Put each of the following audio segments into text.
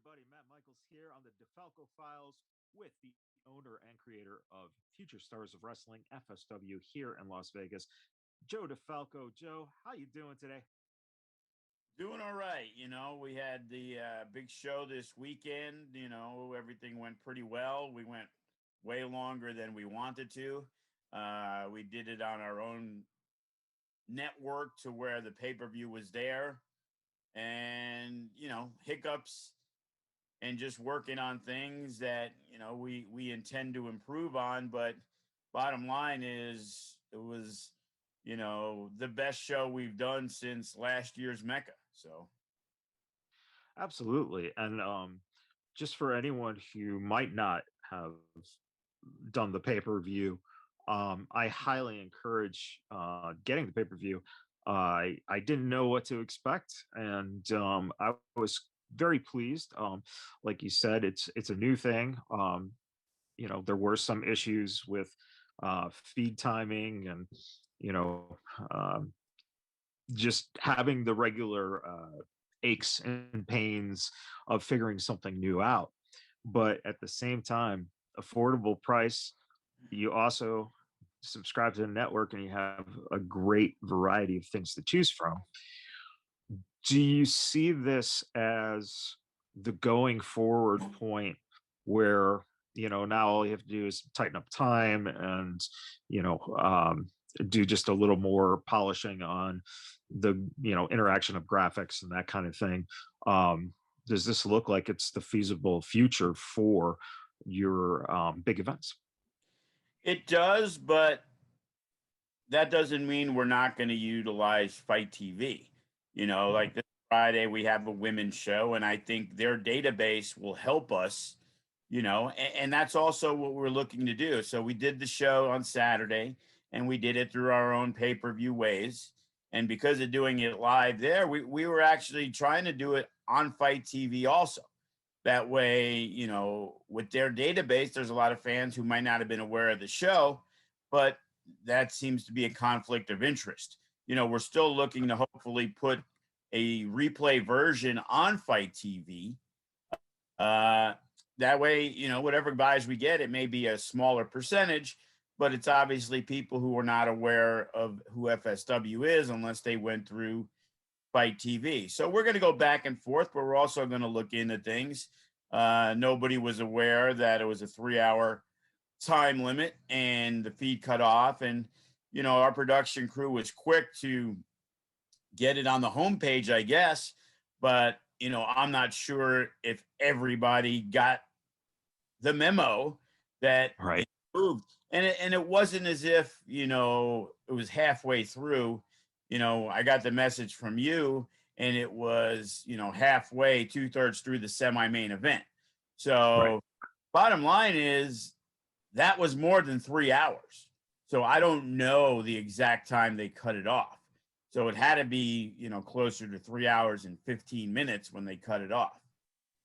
everybody. Matt Michaels here on the DeFalco Files with the owner and creator of Future Stars of Wrestling, FSW, here in Las Vegas, Joe DeFalco. Joe, how you doing today? Doing all right. We had the big show this weekend. Everything went pretty well. We went way longer than we wanted to. We did it on our own network to where the pay-per-view was there. And, hiccups and just working on things that, we intend to improve on. But bottom line is it was, the best show we've done since last year's Mecca. So Absolutely. And just for anyone who might not have done the pay-per-view, I highly encourage getting the pay-per-view. I didn't know what to expect, and I was very pleased. Like you said, it's a new thing. There were some issues with feed timing and you know um, just having the regular aches and pains of figuring something new out. But at the same time, affordable price. You also subscribe to the network and you have a great variety of things to choose from. Do you see this as the going forward point where, now all you have to do is tighten up time and, you know, um, do just a little more polishing on the, interaction of graphics and that kind of thing? Does this look like it's the feasible future for your big events? it does, but that doesn't mean we're not going to utilize FITE TV. Like this Friday, we have a women's show, and I think their database will help us, and that's also what we're looking to do. So we did the show on Saturday, and we did it through our own pay-per-view ways. And because of doing it live there, we were actually trying to do it on FITE TV also. That way, with their database, there's a lot of fans who might not have been aware of the show, but that seems to be a conflict of interest. We're still looking to hopefully put a replay version on FITE TV. That way, whatever buys we get, it may be a smaller percentage, but it's obviously people who are not aware of who FSW is unless they went through FITE TV. So we're going to go back and forth, but we're also going to look into things. Nobody was aware that it was a 3-hour time limit and the feed cut off. And, our production crew was quick to get it on the homepage, I guess. But, I'm not sure if everybody got the memo that Right. it moved. And it wasn't as if, it was halfway through. I got the message from you and it was, halfway, 2/3 through the semi-main event. Right. So bottom line is that was more than 3 hours. So I don't know the exact time they cut it off. So it had to be, closer to 3 hours and 15 minutes when they cut it off.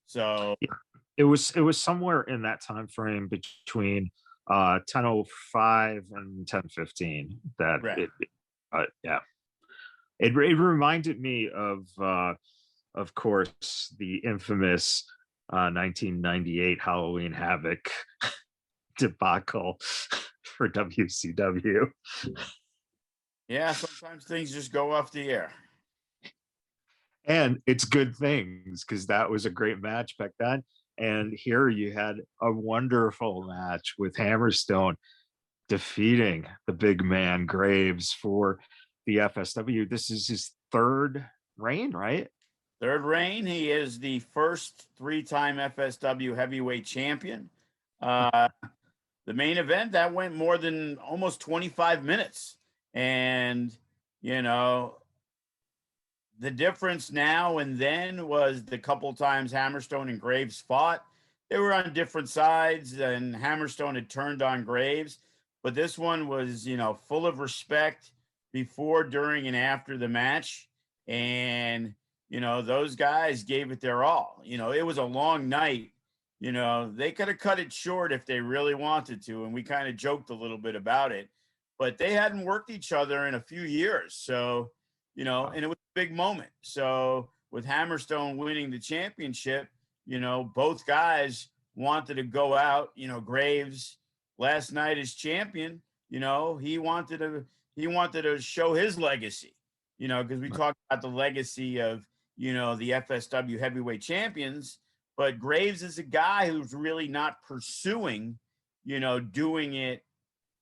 So Yeah. It was somewhere in that time frame between 10:05 and 10:15 that right. yeah. It reminded me of course, the infamous 1998 Halloween Havoc debacle for WCW. Yeah, sometimes things just go off the air. And it's good things because that was a great match back then. And here you had a wonderful match with Hammerstone defeating the big man Graves for the FSW. This is his third reign, right? Third reign. He is the first 3-time FSW heavyweight champion. The main event that went more than almost 25 minutes. And, the difference now and then was the couple times Hammerstone and Graves fought. They were on different sides, and Hammerstone had turned on Graves. But this one was, full of respect before, during, and after the match. And, those guys gave it their all. It was a long night. They could have cut it short if they really wanted to. And we kind of joked a little bit about it. But they hadn't worked each other in a few years. So, and it was a big moment. So with Hammerstone winning the championship, both guys wanted to go out. Graves last night as champion, he wanted to show his legacy, because we talked about the legacy of, the FSW heavyweight champions, but Graves is a guy who's really not pursuing, doing it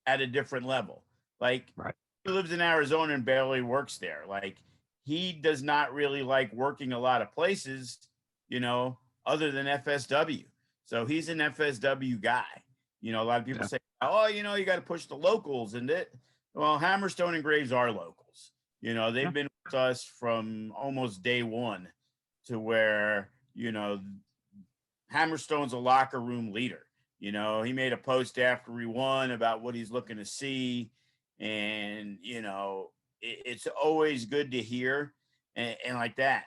at a different level. Like, Right. he lives in Arizona and barely works there. Like, he does not really like working a lot of places, other than FSW. So he's an FSW guy. A lot of people say, oh, you got to push the locals. And well, Hammerstone and Graves are locals. They've been with us from almost day one, to where, Hammerstone's a locker room leader. He made a post after he won about what he's looking to see. And, it's always good to hear. And like that,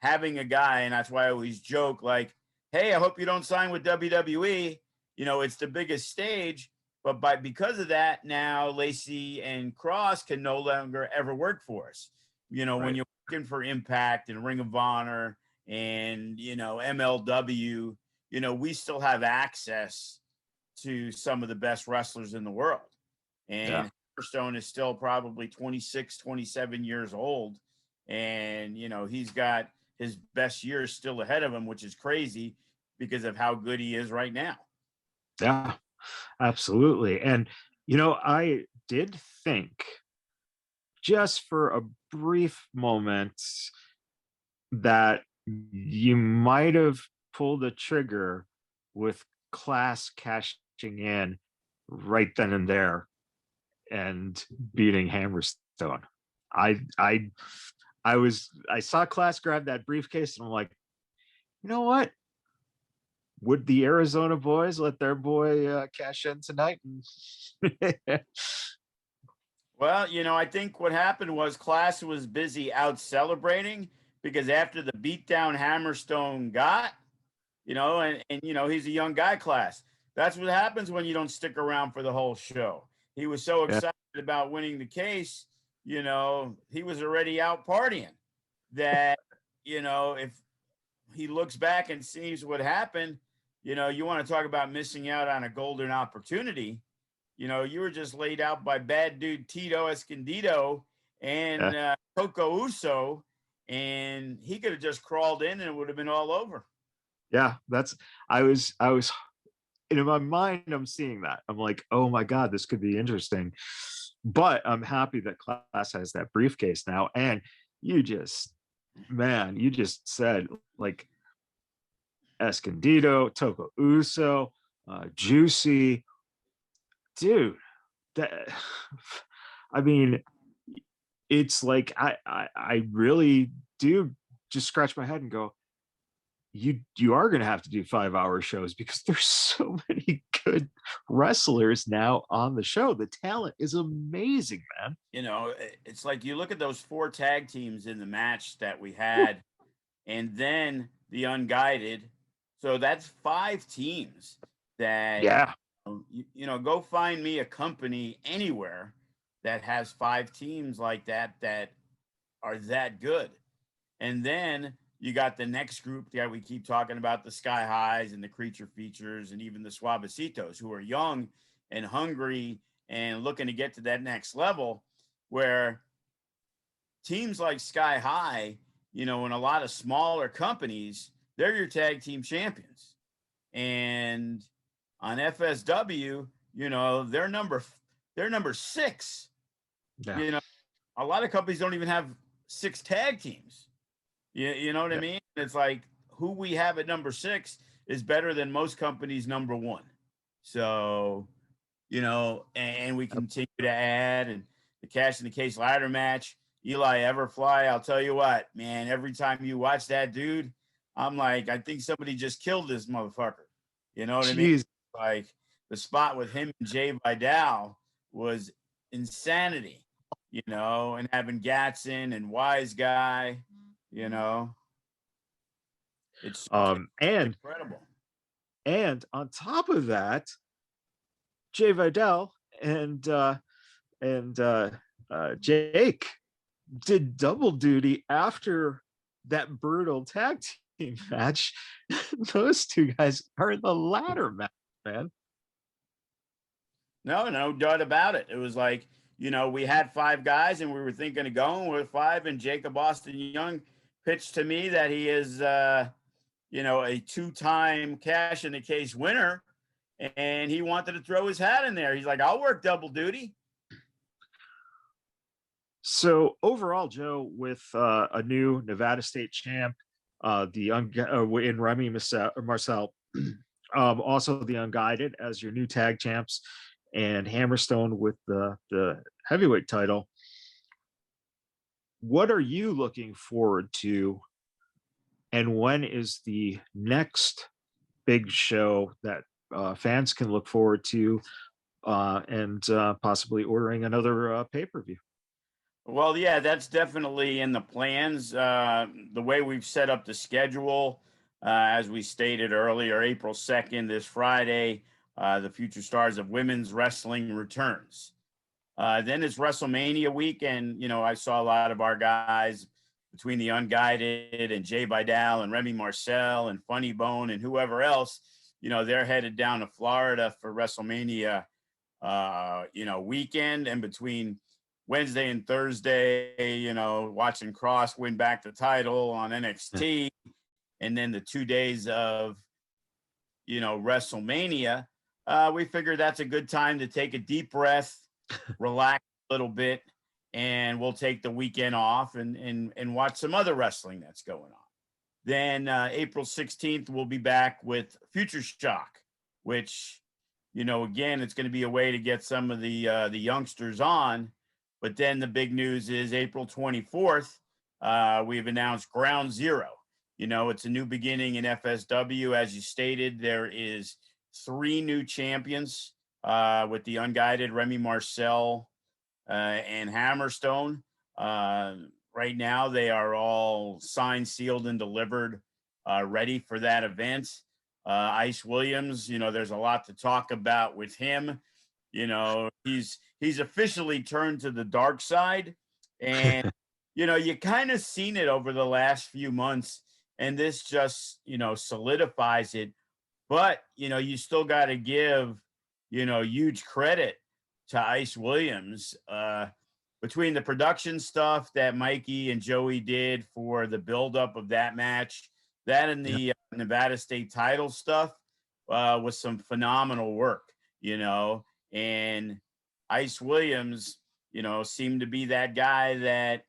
having a guy, and that's why I always joke, like, hey, I hope you don't sign with WWE. It's the biggest stage. But because of that, now Lacey and Cross can no longer ever work for us. When you're working for Impact and Ring of Honor and, MLW, we still have access to some of the best wrestlers in the world. And Hammerstone is still probably 26, 27 years old. And, he's got his best years still ahead of him, which is crazy because of how good he is right now. Yeah, absolutely. And, I did think just for a brief moment that you might have pulled the trigger with Class cashing in right then and there and beating Hammerstone. I saw Class grab that briefcase and I'm like, you know what? Would the Arizona boys let their boy cash in tonight? Well, I think what happened was Class was busy out celebrating, because after the beatdown Hammerstone got, and he's a young guy, Class. That's what happens when you don't stick around for the whole show. He was so excited about winning the case, he was already out partying. That, if he looks back and sees what happened, you want to talk about missing out on a golden opportunity. You were just laid out by bad dude Tito Escondido and Coco Uso, and he could have just crawled in and it would have been all over. Yeah, I was in my mind, I'm seeing that. I'm like, oh my God, this could be interesting. But I'm happy that Class has that briefcase now. And you just said, like, Escondido, Toko Uso, Juicy, dude. That, I mean, it's like I really do just scratch my head and go, you are going to have to do 5-hour shows, because there's so many good wrestlers now on the show. The talent is amazing, man. It's like you look at those 4 tag teams in the match that we had, and then the Unguided. So that's 5 teams that, go find me a company anywhere that has 5 teams like that are that good. And then you got the next group that we keep talking about, the Sky Highs and the Creature Features and even the Suavecitos, who are young and hungry and looking to get to that next level, where teams like Sky High, and a lot of smaller companies, they're your tag team champions. And on FSW, they're number 6. Yeah. A lot of companies don't even have 6 tag teams. You know what I mean? It's like, who we have at number 6 is better than most companies' number 1. So, and we continue to add, and the Cash in the Case ladder match, Eli Everfly. I'll tell you what, man, every time you watch that dude, I'm like, I think somebody just killed this motherfucker. You know what I mean? Like, the spot with him and Jay Vidal was insanity, and having Gatson and Wise Guy. It's and incredible. And on top of that, Jay Vidal and Jake did double duty after that brutal tag match. Those two guys are the ladder match, man. No doubt about it. It was like, we had five guys and we were thinking of going with five, and Jacob Austin Young pitched to me that he is, a two-time cash in the case winner, and he wanted to throw his hat in there. He's like, I'll work double duty. So overall, Joe, with a new Nevada State champ, in Remy Marcel, also the Unguided as your new tag champs, and Hammerstone with the heavyweight title. What are you looking forward to, and when is the next big show that fans can look forward to, and possibly ordering another pay-per-view? Well, yeah, that's definitely in the plans. The way we've set up the schedule, as we stated earlier, April 2nd, this Friday, the Future Stars of Women's Wrestling returns. Then it's WrestleMania weekend. I saw a lot of our guys between the Unguided and Jay Vidal and Remy Marcel and Funny Bone and whoever else, they're headed down to Florida for WrestleMania, weekend. And between Wednesday and Thursday, watching Cross win back the title on NXT, and then the 2 days of, WrestleMania, we figured that's a good time to take a deep breath, relax a little bit, and we'll take the weekend off and watch some other wrestling that's going on. Then April 16th, we'll be back with Future Shock, which, again, it's going to be a way to get some of the youngsters on. But then the big news is April 24th, we've announced Ground Zero. It's a new beginning in FSW. As you stated, there is 3 new champions with the Unguided, Remy Marcel, and Hammerstone. Right now, they are all signed, sealed, and delivered, ready for that event. Ice Williams, there's a lot to talk about with him. He's officially turned to the dark side, and you kind of seen it over the last few months, and this just solidifies it. But you still got to give huge credit to Ice Williams, between the production stuff that Mikey and Joey did for the buildup of that match, that and the Nevada State title stuff was some phenomenal work, and Ice Williams, seemed to be that guy that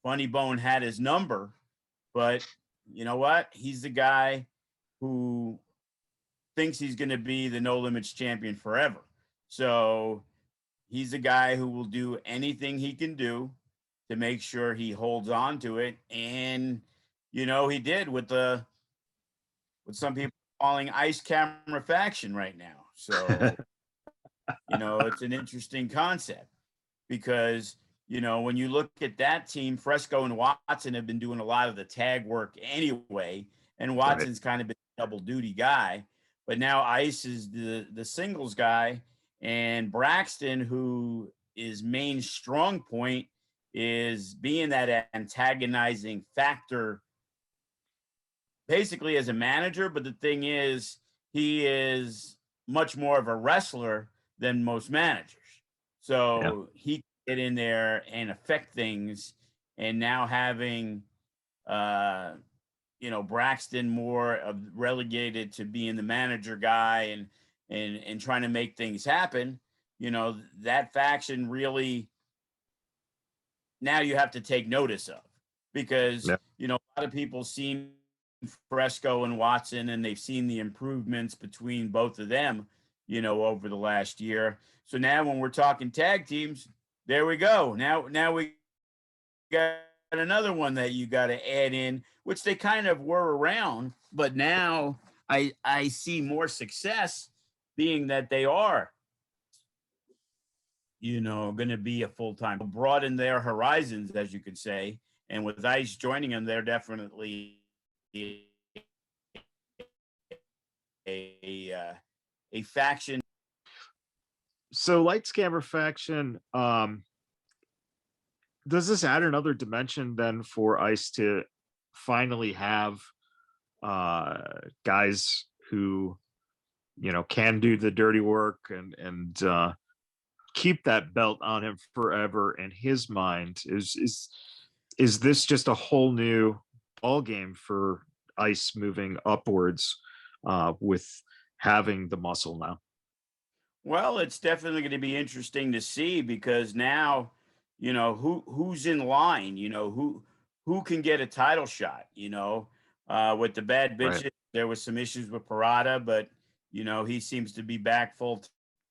Funny Bone had his number, but you know what? He's the guy who thinks he's going to be the No Limits champion forever. So he's a guy who will do anything he can do to make sure he holds on to it. And, he did with some people calling Ice Camera Faction right now. So, it's an interesting concept because, when you look at that team, Fresco and Watson have been doing a lot of the tag work anyway. And Watson's kind of been a double duty guy. But now Ice is the singles guy. And Braxton, who his main strong point is being that antagonizing factor, basically as a manager. But the thing is, he is much more of a wrestler than most managers. So he can get in there and affect things. And now having, Braxton more relegated to being the manager guy and trying to make things happen, that faction really now you have to take notice of because, a lot of people seen Fresco and Watson and they've seen the improvements between both of them, over the last year. So now when we're talking tag teams, there we go. Now we got another one that you got to add in, which they kind of were around, but now I see more success being that they are, going to be a full-time, broaden their horizons, as you could say. And with Ice joining them, they're definitely a faction. So Lights Camera Faction, does this add another dimension then for Ice to finally have guys who can do the dirty work and keep that belt on him forever. In his mind, is this just a whole new ball game for Ice moving upwards with having the muscle now? Well, it's definitely going to be interesting to see because now, who's in line, who can get a title shot, with the bad Right. bitches, there was some issues with Parada, but he seems to be back full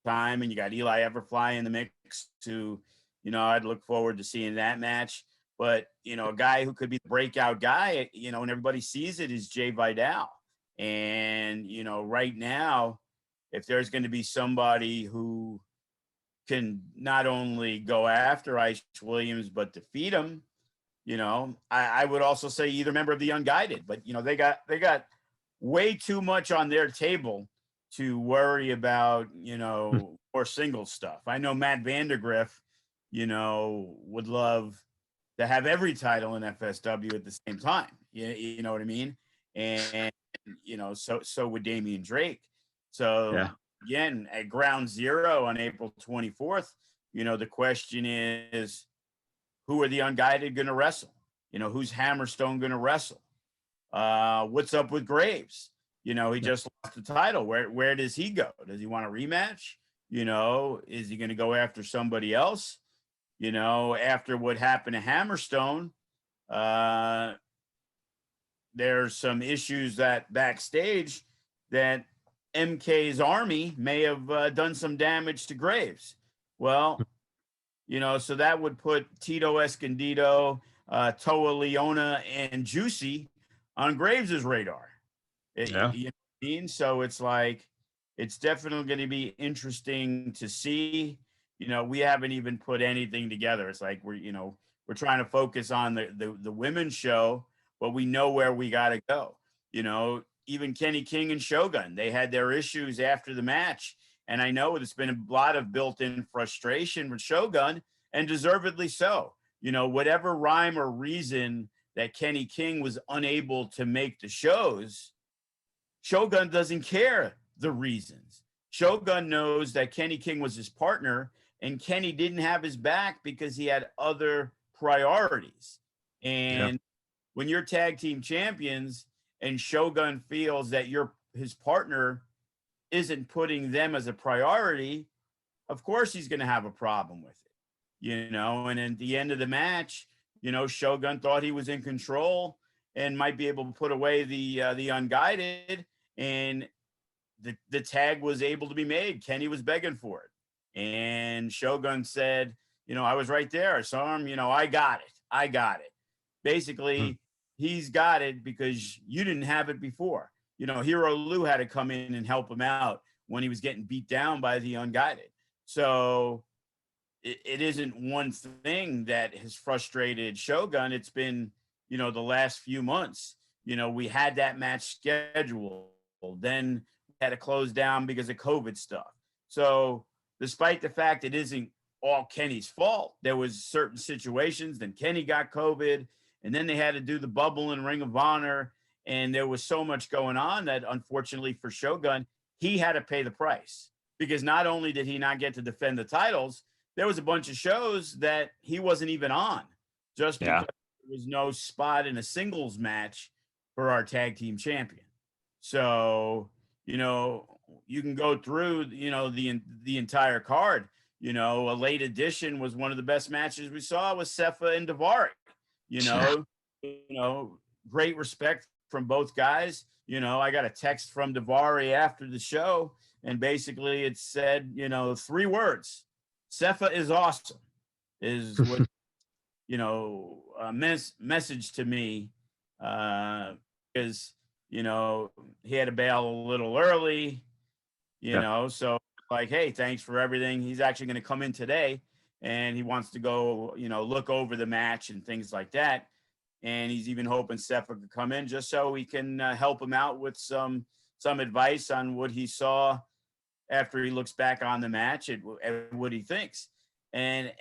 time, and you got Eli Everfly in the mix who, I'd look forward to seeing that match. But, a guy who could be the breakout guy, and everybody sees it, is Jay Vidal. And, right now, if there's going to be somebody who can not only go after Ice Williams but defeat him, I would also say either member of the Unguided. But they got way too much on their table to worry about or single stuff. I know Matt Vandergriff, would love to have every title in FSW at the same time. You know what I mean? And so would Damian Drake. So Yeah. again, at ground zero on April 24th, the question is, who are the Unguided going to wrestle? Who's Hammerstone going to wrestle? What's up with Graves? He just lost the title. Where does he go? Does he want a rematch? Is he going to go after somebody else? After what happened to Hammerstone, there's some issues that backstage that MK's army may have done some damage to Graves. Well, so that would put Tito Escondido, Toa Leona, and Juicy on Graves's radar. Yeah. You know what I mean? So it's like, it's definitely going to be interesting to see. We haven't even put anything together. It's like we're trying to focus on the women's show, but we know where we got to go. Even Kenny King and Shogun, they had their issues after the match. And I know there's been a lot of built-in frustration with Shogun, and deservedly so. Whatever rhyme or reason that Kenny King was unable to make the shows, Shogun doesn't care the reasons. Shogun knows that Kenny King was his partner, and Kenny didn't have his back because he had other priorities. And when you're tag team champions and Shogun feels that his partner isn't putting them as a priority, of course he's going to have a problem with it, and at the end of the match, Shogun thought he was in control and might be able to put away the Unguided, and the tag was able to be made. Kenny was begging for it, and Shogun said, I was right there. I saw him, I got it. Basically, he's got it because you didn't have it before. Hero Lou had to come in and help him out when he was getting beat down by the Unguided. So it isn't one thing that has frustrated Shogun. It's been, the last few months. We had that match scheduled. Then we had to close down because of COVID stuff. So despite the fact it isn't all Kenny's fault, there was certain situations. Then Kenny got COVID, and then they had to do the bubble in Ring of Honor. And there was so much going on that, unfortunately for Shogun, he had to pay the price, because not only did he not get to defend the titles, there was a bunch of shows that he wasn't even on, just because there was no spot in a singles match for our tag team champion. So, you can go through, the entire card. A late addition was one of the best matches we saw was Sefa and Daivari. Great respect from both guys. I got a text from Daivari after the show, and basically it said, 3 words: Sefa is awesome, is what, a message to me, because, he had to bail a little early, so like, hey, thanks for everything. He's actually going to come in today, and he wants to go, look over the match and things like that. And he's even hoping Sefa could come in just so he can help him out with some advice on what he saw after he looks back on the match and what he thinks. And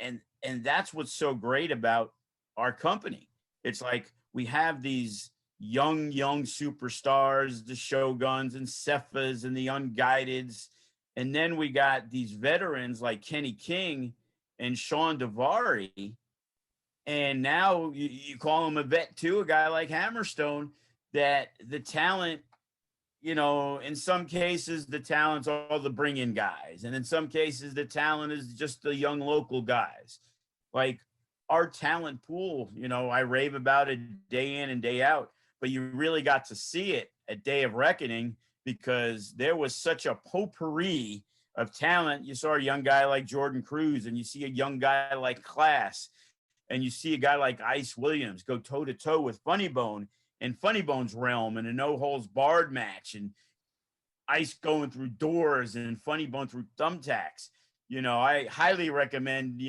that's what's so great about our company. It's like we have these young superstars, the Shoguns and Cephas and the Unguideds. And then we got these veterans like Kenny King and Sean Davari. And now you call him a vet too, a guy like Hammerstone, that the talent, in some cases, the talent's all the bring-in guys. And in some cases, the talent is just the young local guys. Like our talent pool, I rave about it day in and day out, but you really got to see it at Day of Reckoning because there was such a potpourri of talent. You saw a young guy like Jordan Cruz, and you see a young guy like Class, and you see a guy like Ice Williams go toe-to-toe with Funny Bone in Funny Bone's realm in a no-holds-barred match, and Ice going through doors and Funny Bone through thumbtacks. I highly recommend,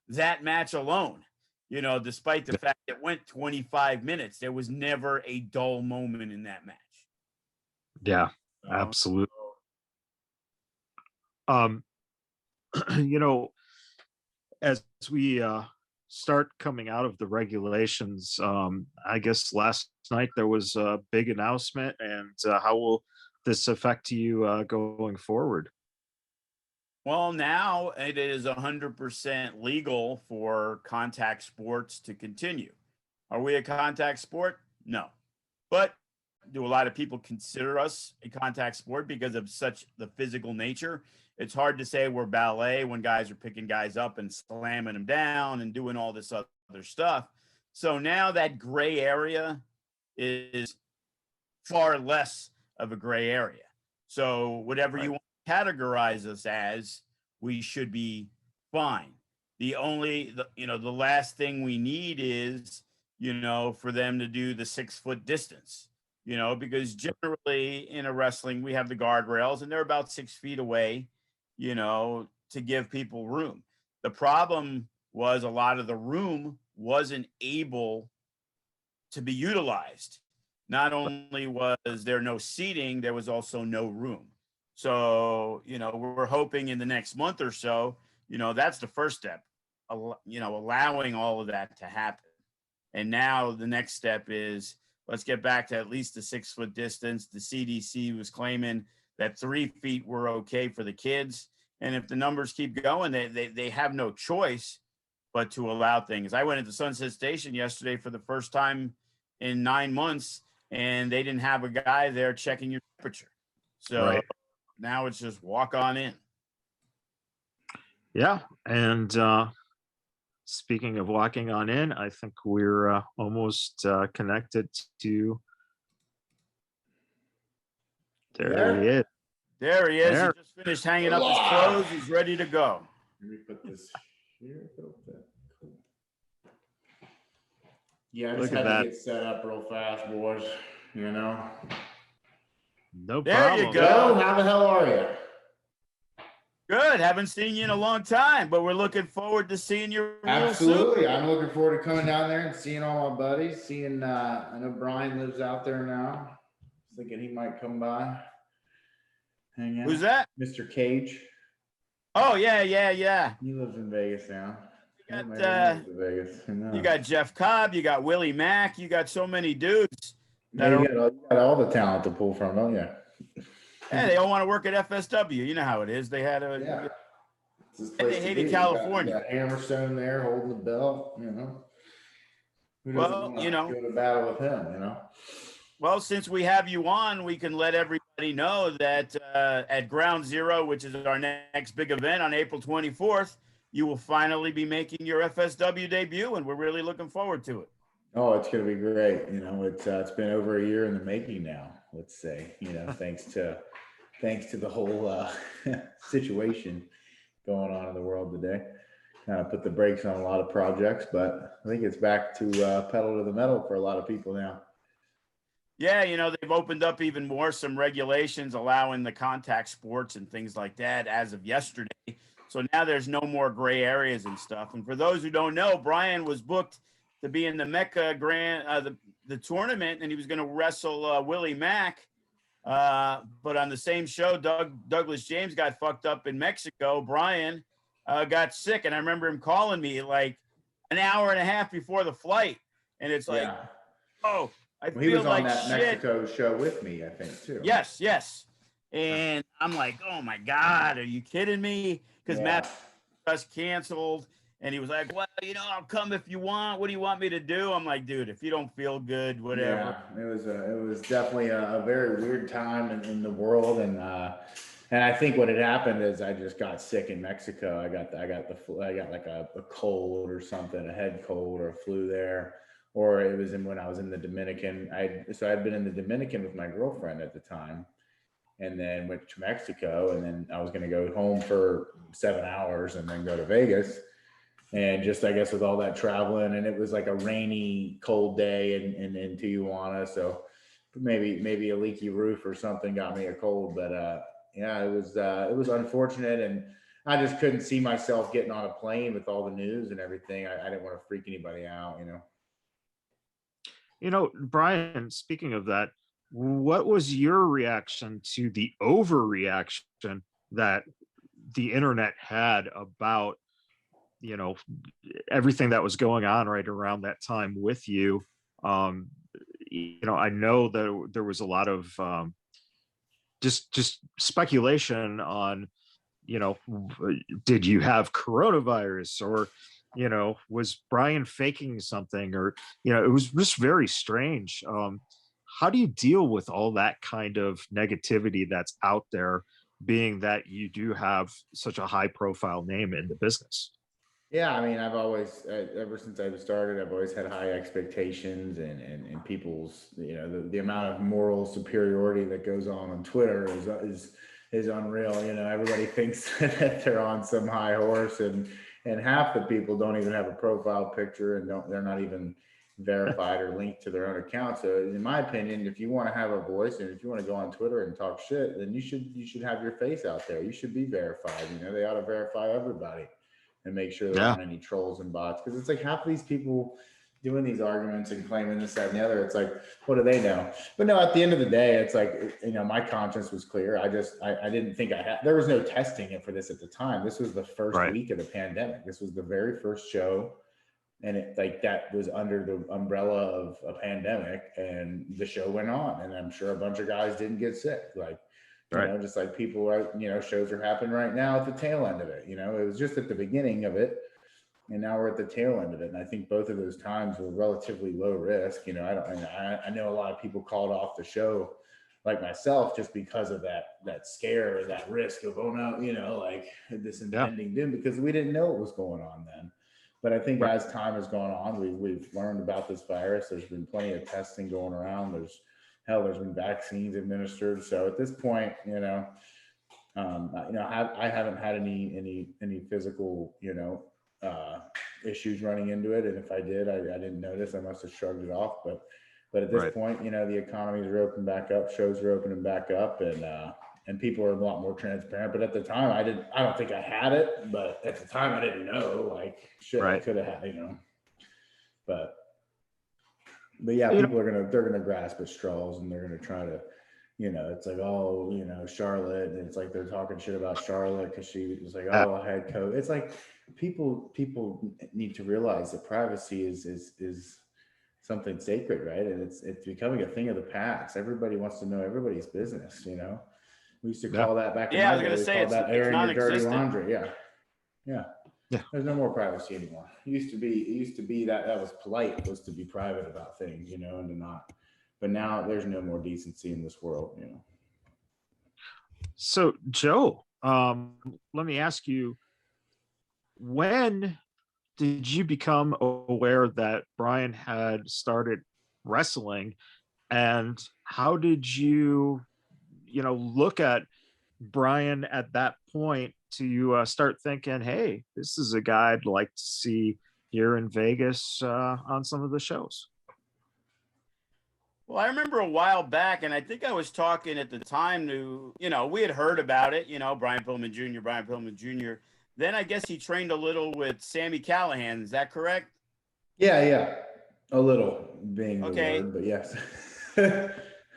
that match alone, despite the fact it went 25 minutes. There was never a dull moment in that match. Yeah, absolutely. As we start coming out of the regulations, I guess last night there was a big announcement, and how will this affect you going forward? Well, now it is 100% legal for contact sports to continue. Are we a contact sport? No. But do a lot of people consider us a contact sport because of such the physical nature? It's hard to say we're ballet when guys are picking guys up and slamming them down and doing all this other stuff. So now that gray area is far less of a gray area. So whatever you want to categorize us as, we should be fine. The last thing we need is, for them to do the 6 foot distance, because generally in a wrestling, we have the guardrails and they're about 6 feet away, to give people room. The problem was a lot of the room wasn't able to be utilized. Not only was there no seating, there was also no room. So, we're hoping in the next month or so, that's the first step, allowing all of that to happen. And now the next step is let's get back to at least the 6 foot distance. The CDC was claiming that 3 feet were okay for the kids. And if the numbers keep going, they have no choice but to allow things. I went into Sunset Station yesterday for the first time in 9 months, and they didn't have a guy there checking your temperature. So now it's just walk on in. Yeah. And speaking of walking on in, I think we're almost connected to. There he is. There he is. He just finished hanging up his clothes. He's ready to go. Let me put this here a little bit. Cool. Yeah, I just had to get set up real fast, boys. No there problem. There you go. How the hell are you? Good. Haven't seen you in a long time, but we're looking forward to seeing you. Absolutely. I'm looking forward to coming down there and seeing all my buddies. Seeing, I know Brian lives out there now. Thinking he might come by. Hang out. Who's that? Mr. Cage. Oh, yeah. He lives in Vegas now. You got Jeff Cobb. You got Willie Mack. You got so many dudes. You got all the talent to pull from, don't you? Yeah, they all want to work at FSW. You know how it is. They had a. They hated California. You got Hammerstone there holding the belt. Who doesn't want to go to battle with him? Well, since we have you on, we can let everybody know that at Ground Zero, which is our next big event on April 24th, you will finally be making your FSW debut, and we're really looking forward to it. Oh, it's going to be great. It's been over a year in the making now, let's say, thanks to the whole situation going on in the world today. Kind of put the brakes on a lot of projects, but I think it's back to pedal to the metal for a lot of people now. Yeah, they've opened up even more some regulations allowing the contact sports and things like that as of yesterday. So now there's no more gray areas and stuff. And for those who don't know, Brian was booked to be in the Mecca Grand, the tournament, and he was going to wrestle Willie Mack. But on the same show, Douglas James got fucked up in Mexico. Brian got sick, and I remember him calling me like an hour and a half before the flight. And it's like, oh, I Well, he feel was on like that shit. Mexico show with me, I think, too. Yes, yes. And I'm like, oh my God, are you kidding me? Because Yeah. Matt just canceled. And he was like, well, I'll come if you want. What do you want me to do? I'm like, dude, if you don't feel good, whatever. Yeah, it was definitely a very weird time in the world, and I think what had happened is I just got sick in Mexico. I got like a cold or something, a head cold or a flu there, or it was when I was in the Dominican. I'd been in the Dominican with my girlfriend at the time, and then went to Mexico, and then I was going to go home for 7 hours and then go to Vegas. And just, I guess, with all that traveling, and it was like a rainy, cold day in Tijuana. So maybe a leaky roof or something got me a cold, but yeah, it was unfortunate. And I just couldn't see myself getting on a plane with all the news and everything. I didn't want to freak anybody out, Brian, speaking of that, what was your reaction to the overreaction that the internet had about, you know, everything that was going on right around that time with you? I know that there was a lot of just speculation on, you know, did you have coronavirus, or was Brian faking something, or it was just very strange. How do you deal with all that kind of negativity that's out there, being that you do have such a high profile name in the business? Yeah, I mean, I've always, ever since I started, I've always had high expectations, and people's, the amount of moral superiority that goes on Twitter is unreal. Everybody thinks that they're on some high horse, and half the people don't even have a profile picture, and they're not even verified or linked to their own account. So, in my opinion, if you want to have a voice and if you want to go on Twitter and talk shit, then you should have your face out there. You should be verified. They ought to verify everybody and make sure there aren't any trolls and bots. Because it's like half of these people doing these arguments and claiming this, that, and the other. It's like, what do they know? But no, at the end of the day, it's like, my conscience was clear. I didn't think there was no testing for this at the time. This was the first week of the pandemic. This was the very first show. And that was under the umbrella of a pandemic, and the show went on. And I'm sure a bunch of guys didn't get sick. Just like people are, shows are happening right now at the tail end of it. It was just at the beginning of it, and now we're at the tail end of it. And I think both of those times were relatively low risk. I know a lot of people called off the show, like myself, just because of that scare, or that risk of, oh no, like this impending doom, because we didn't know what was going on then. But I think as time has gone on, we've learned about this virus. There's been plenty of testing going around. There's been vaccines administered. So at this point, I haven't had any physical, issues running into it. And if I did, I didn't notice. I must have shrugged it off. But at this point, the economies are opening back up, shows are opening back up, and people are a lot more transparent. But at the time, I don't think I had it. But at the time, I didn't know. Like, shit, I could have had, But yeah, people they're gonna grasp at straws, and they're gonna try to, it's like, oh, Charlotte, and it's like they're talking shit about Charlotte because she was like, oh, I had COVID. It's like people need to realize that privacy is something sacred, right? And it's becoming a thing of the past. Everybody wants to know everybody's business. We used to call that back in my day. We called that airing your dirty laundry. Yeah. There's no more privacy anymore. It used to be that was polite, was to be private about things, and to not. But now there's no more decency in this world, So, Joe, let me ask you, when did you become aware that Brian had started wrestling, and how did you, look at Brian at that point to start thinking, hey, this is a guy I'd like to see here in Vegas on some of the shows? Well, I remember a while back, and I think I was talking at the time to, we had heard about it, Brian Pillman Jr. Then I guess he trained a little with Sammy Callahan. Is that correct? Yeah. A little being the word, but yes.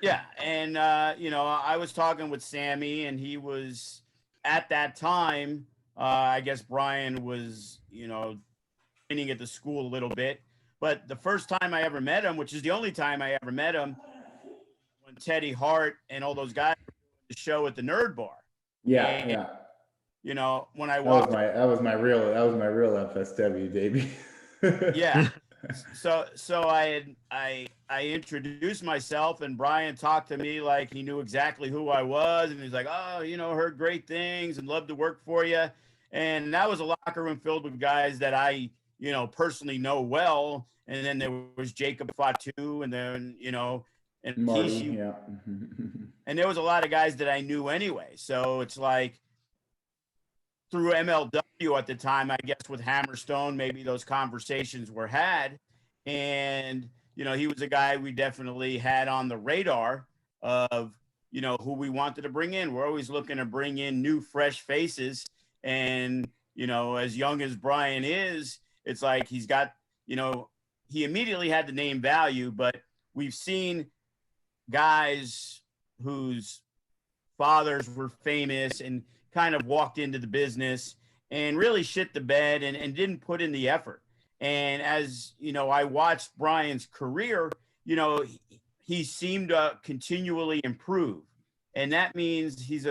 Yeah. And, I was talking with Sammy, and he was at that time, I guess Brian was, training at the school a little bit. But the first time I ever met him, which is the only time I ever met him, when Teddy Hart and all those guys were doing the show at the Nerd Bar. Yeah, And, yeah. you know, when I walked, That was my real FSW debut. yeah. So I introduced myself, and Brian talked to me like he knew exactly who I was, and he's like, oh, you know, heard great things and love to work for you. And that was a locker room filled with guys that I, you know, personally know well. And then there was Jacob Fatu, and then, you know, and Marty, Kishi, yeah. and there was a lot of guys that I knew anyway. So it's like, through MLW at the time, I guess with Hammerstone, maybe those conversations were had. And, you know, he was a guy we definitely had on the radar of, you know, who we wanted to bring in. We're always looking to bring in new, fresh faces. And, you know, as young as Brian is, it's like he's got, you know, he immediately had the name value, but we've seen guys whose fathers were famous and kind of walked into the business and really shit the bed and didn't put in the effort. And as, you know, I watched Brian's career, you know, he seemed to continually improve. And that means his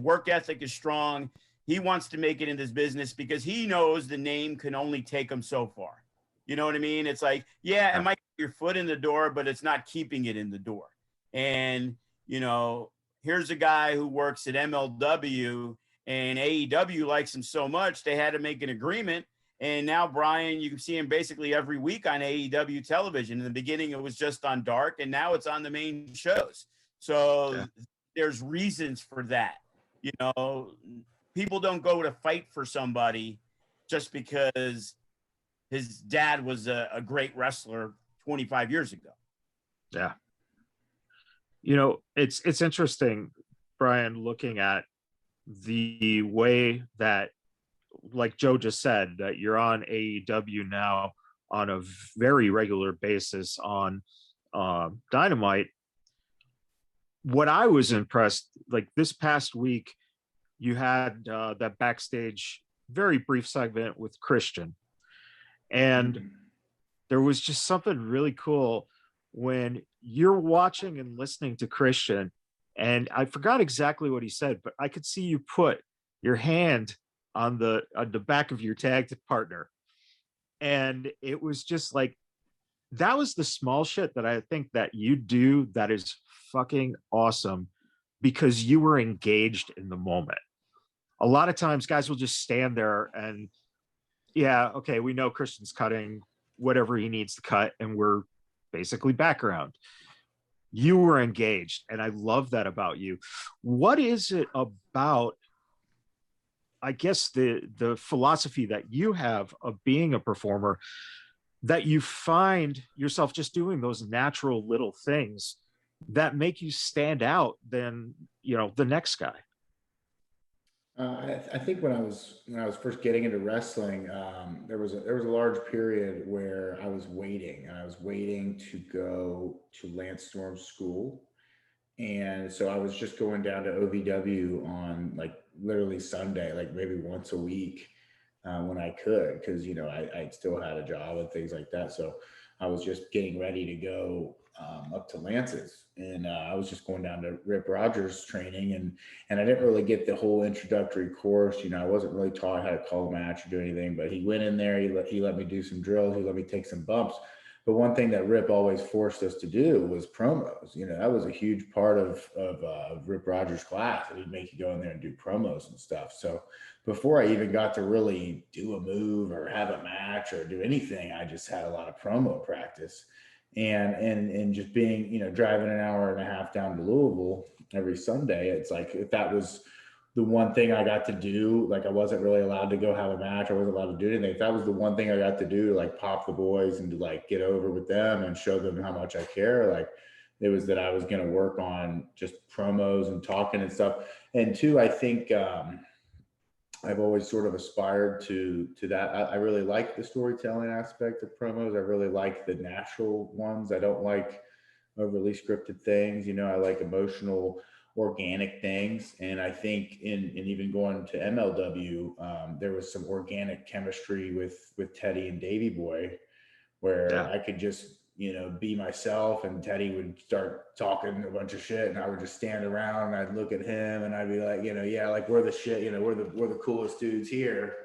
work ethic is strong. He wants to make it in this business because he knows the name can only take him so far. You know what I mean? It's like, yeah, it might get your foot in the door, but it's not keeping it in the door. And, you know, here's a guy who works at MLW, and AEW likes him so much they had to make an agreement. And now Brian, you can see him basically every week on AEW television. In the beginning, it was just on Dark, and now it's on the main shows. So there's reasons for that. You know, people don't go to fight for somebody just because his dad was a great wrestler 25 years ago. Yeah. You know, it's interesting, Brian, looking at the way that, like Joe just said, that you're on AEW now on a very regular basis on Dynamite. What I was impressed, like this past week, you had that backstage, very brief segment with Christian. And there was just something really cool when you're watching and listening to Christian, and I forgot exactly what he said, but I could see you put your hand on the back of your tag partner. And it was just like, that was the small shit that I think that you do that is fucking awesome, because you were engaged in the moment. A lot of times guys will just stand there and, yeah, okay, we know Christian's cutting whatever he needs to cut, and we're basically background. You were engaged, and I love that about you. What is it about, I guess, the philosophy that you have of being a performer, that you find yourself just doing those natural little things that make you stand out than, you know, the next guy? I think when I was first getting into wrestling, there was a large period where I was waiting to go to Lance Storm's school, and so I was just going down to OVW on like literally Sunday, like maybe once a week when I could, because you know I still had a job and things like that, so I was just getting ready to go up to Lance's, and I was just going down to Rip Rogers training, and I didn't really get the whole introductory course. You know, I wasn't really taught how to call a match or do anything, but he went in there, he let me do some drills, he let me take some bumps. But one thing that Rip always forced us to do was promos. You know, that was a huge part of Rip Rogers' class. He'd make you go in there and do promos and stuff. So before I even got to really do a move or have a match or do anything, I just had a lot of promo practice. And just being, you know, driving an hour and a half down to Louisville every Sunday, it's like, if that was the one thing I got to do, like I wasn't really allowed to go have a match, I wasn't allowed to do anything. If that was the one thing I got to do to like pop the boys and to like get over with them and show them how much I care, like it was that I was going to work on just promos and talking and stuff. And two, I think I've always sort of aspired to that. I really like the storytelling aspect of promos. I really like the natural ones. I don't like overly scripted things. You know, I like emotional, organic things. And I think in even going to MLW, there was some organic chemistry with Teddy and Davey Boy, where Yeah. I could just, be myself, and Teddy would start talking a bunch of shit, and I would just stand around and I'd look at him and I'd be like, yeah, like we're the shit, we're the coolest dudes here.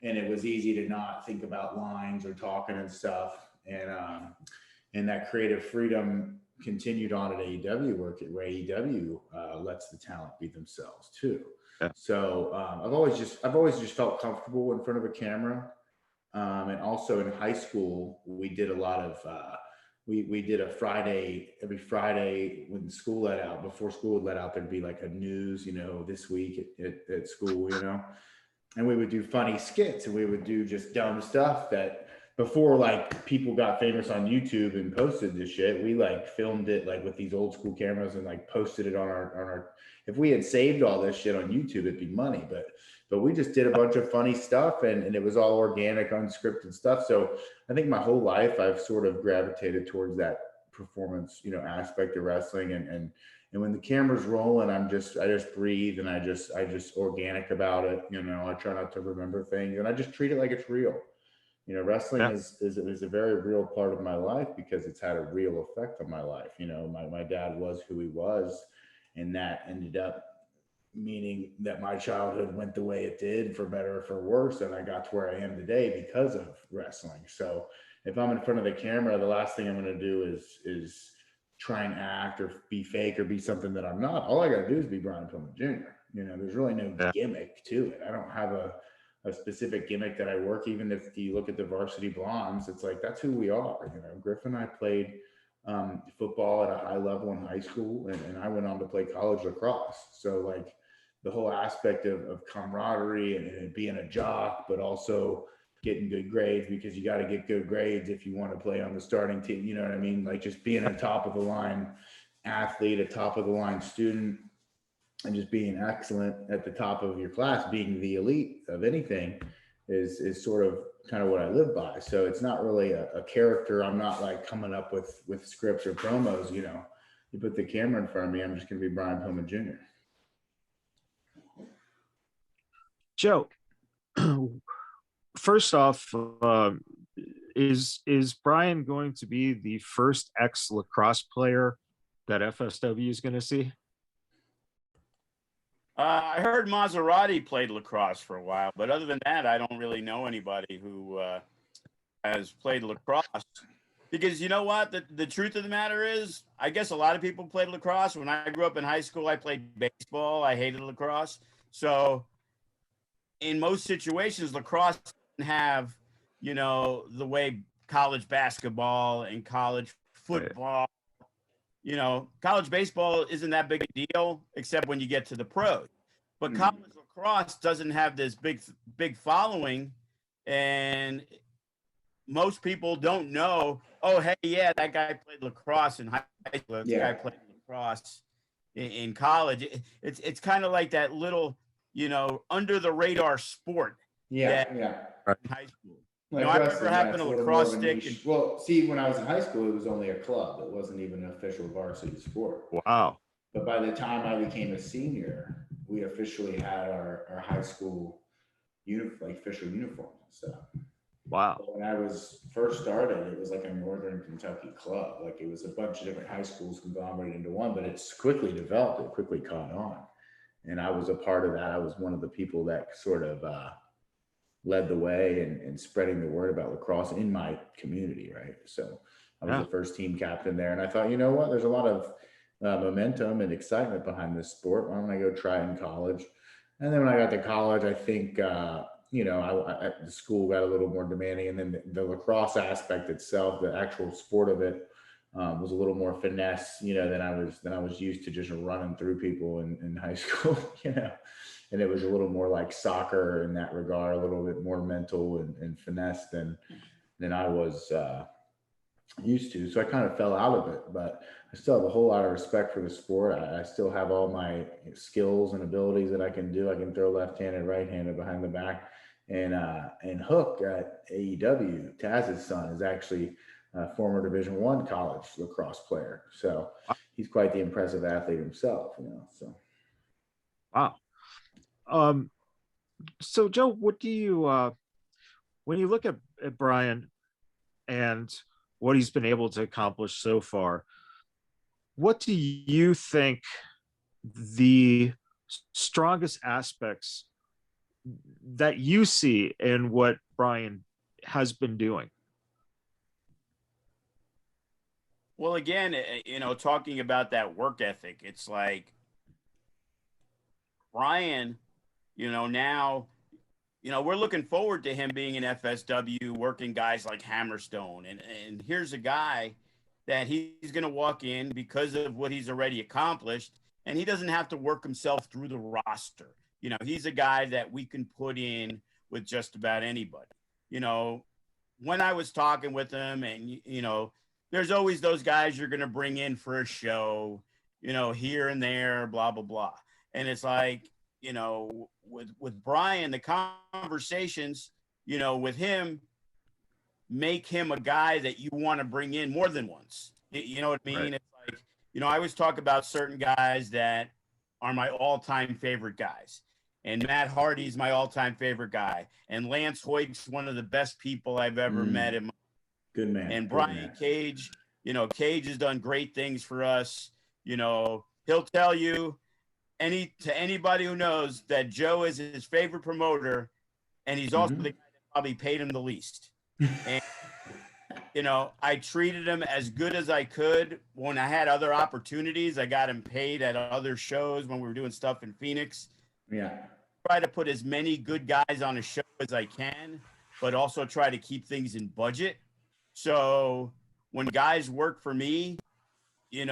And it was easy to not think about lines or talking and stuff. And that creative freedom continued on at AEW work, where AEW lets the talent be themselves too. Yeah. So I've always just felt comfortable in front of a camera. And also in high school, we did a lot of we did a every Friday when school let out. Before school would let out, there'd be like a news, this week at school, and we would do funny skits, and we would do just dumb stuff that before like people got famous on YouTube and posted this shit, we like filmed it like with these old school cameras and like posted it on our if we had saved all this shit on YouTube, it'd be money. But we just did a bunch of funny stuff, and it was all organic, unscripted stuff. So I think my whole life I've sort of gravitated towards that performance, aspect of wrestling. And when the camera's rolling, I just breathe, and I just organic about it. I try not to remember things, and I just treat it like it's real. Wrestling is a very real part of my life because it's had a real effect on my life. My dad was who he was, and that ended up meaning that my childhood went the way it did, for better or for worse, and I got to where I am today because of wrestling. So if I'm in front of the camera, the last thing I'm going to do is try and act or be fake or be something that I'm not. All I got to do is be Brian Pillman Jr. There's really no gimmick to it. I don't have a specific gimmick that I work. Even if you look at the Varsity Blondes, it's like, that's who we are. Griff and I played football at a high level in high school, and I went on to play college lacrosse. So like the whole aspect of camaraderie and being a jock, but also getting good grades, because you got to get good grades if you want to play on the starting team. You know what I mean? Like just being a top of the line athlete, a top of the line student, and just being excellent at the top of your class, being the elite of anything is sort of kind of what I live by. So it's not really a character. I'm not like coming up with scripts or promos. You put the camera in front of me, I'm just going to be Brian Pillman Jr. Joe, first off, is Brian going to be the first ex-lacrosse player that FSW is going to see? I heard Maserati played lacrosse for a while, but other than that, I don't really know anybody who has played lacrosse. Because you know what? The truth of the matter is, I guess a lot of people played lacrosse. When I grew up in high school, I played baseball. I hated lacrosse. So in most situations, lacrosse didn't have, the way college basketball and college football, college baseball isn't that big a deal, except when you get to the pros. But college lacrosse doesn't have this big following, and most people don't know, oh, hey, yeah, that guy played lacrosse in high school. That guy played lacrosse in college. It's kind of like that little, under the radar sport. Yeah. In high school. Like I remember having a lacrosse stick. Well, see, when I was in high school, it was only a club. It wasn't even an official varsity sport. Wow. But by the time I became a senior, we officially had our high school official uniforms and stuff. Wow. But when I was first started, it was like a Northern Kentucky club. Like it was a bunch of different high schools conglomerated into one, but it's quickly developed. It quickly caught on. And I was a part of that. I was one of the people that sort of led the way and spreading the word about lacrosse in my community, right? So I was the first team captain there. And I thought, you know what? There's a lot of momentum and excitement behind this sport. Why don't I go try it in college? And then when I got to college, I think, the school got a little more demanding. And then the lacrosse aspect itself, the actual sport of it, was a little more finesse, than I was used to, just running through people in high school, and it was a little more like soccer in that regard, a little bit more mental and finesse than I was used to. So I kind of fell out of it, but I still have a whole lot of respect for the sport. I still have all my skills and abilities that I can do. I can throw left-handed, right-handed, behind the back, and Hook at AEW, Taz's son, is actually a former Division I college lacrosse player. So he's quite the impressive athlete himself, so. Wow. So Joe, what do you when you look at Brian and what he's been able to accomplish so far. What do you think the strongest aspects that you see in what Brian has been doing? Well, again, talking about that work ethic, it's like Brian, now, we're looking forward to him being in FSW, working guys like Hammerstone. And here's a guy that he's going to walk in because of what he's already accomplished, and he doesn't have to work himself through the roster. He's a guy that we can put in with just about anybody. When I was talking with him, and, there's always those guys you're going to bring in for a show, here and there, blah, blah, blah. And it's like, with Brian, the conversations, with him, make him a guy that you want to bring in more than once. You know what I mean? Right. It's like, I always talk about certain guys that are my all-time favorite guys. And Matt Hardy's my all-time favorite guy. And Lance Hoyt's one of the best people I've ever met in my Good man. And Good Brian man. Cage, Cage has done great things for us. He'll tell you to anybody who knows that Joe is his favorite promoter, and he's also the guy that probably paid him the least. And, I treated him as good as I could. When I had other opportunities, I got him paid at other shows when we were doing stuff in Phoenix. Yeah. Try to put as many good guys on a show as I can, but also try to keep things in budget. So when guys work for me, they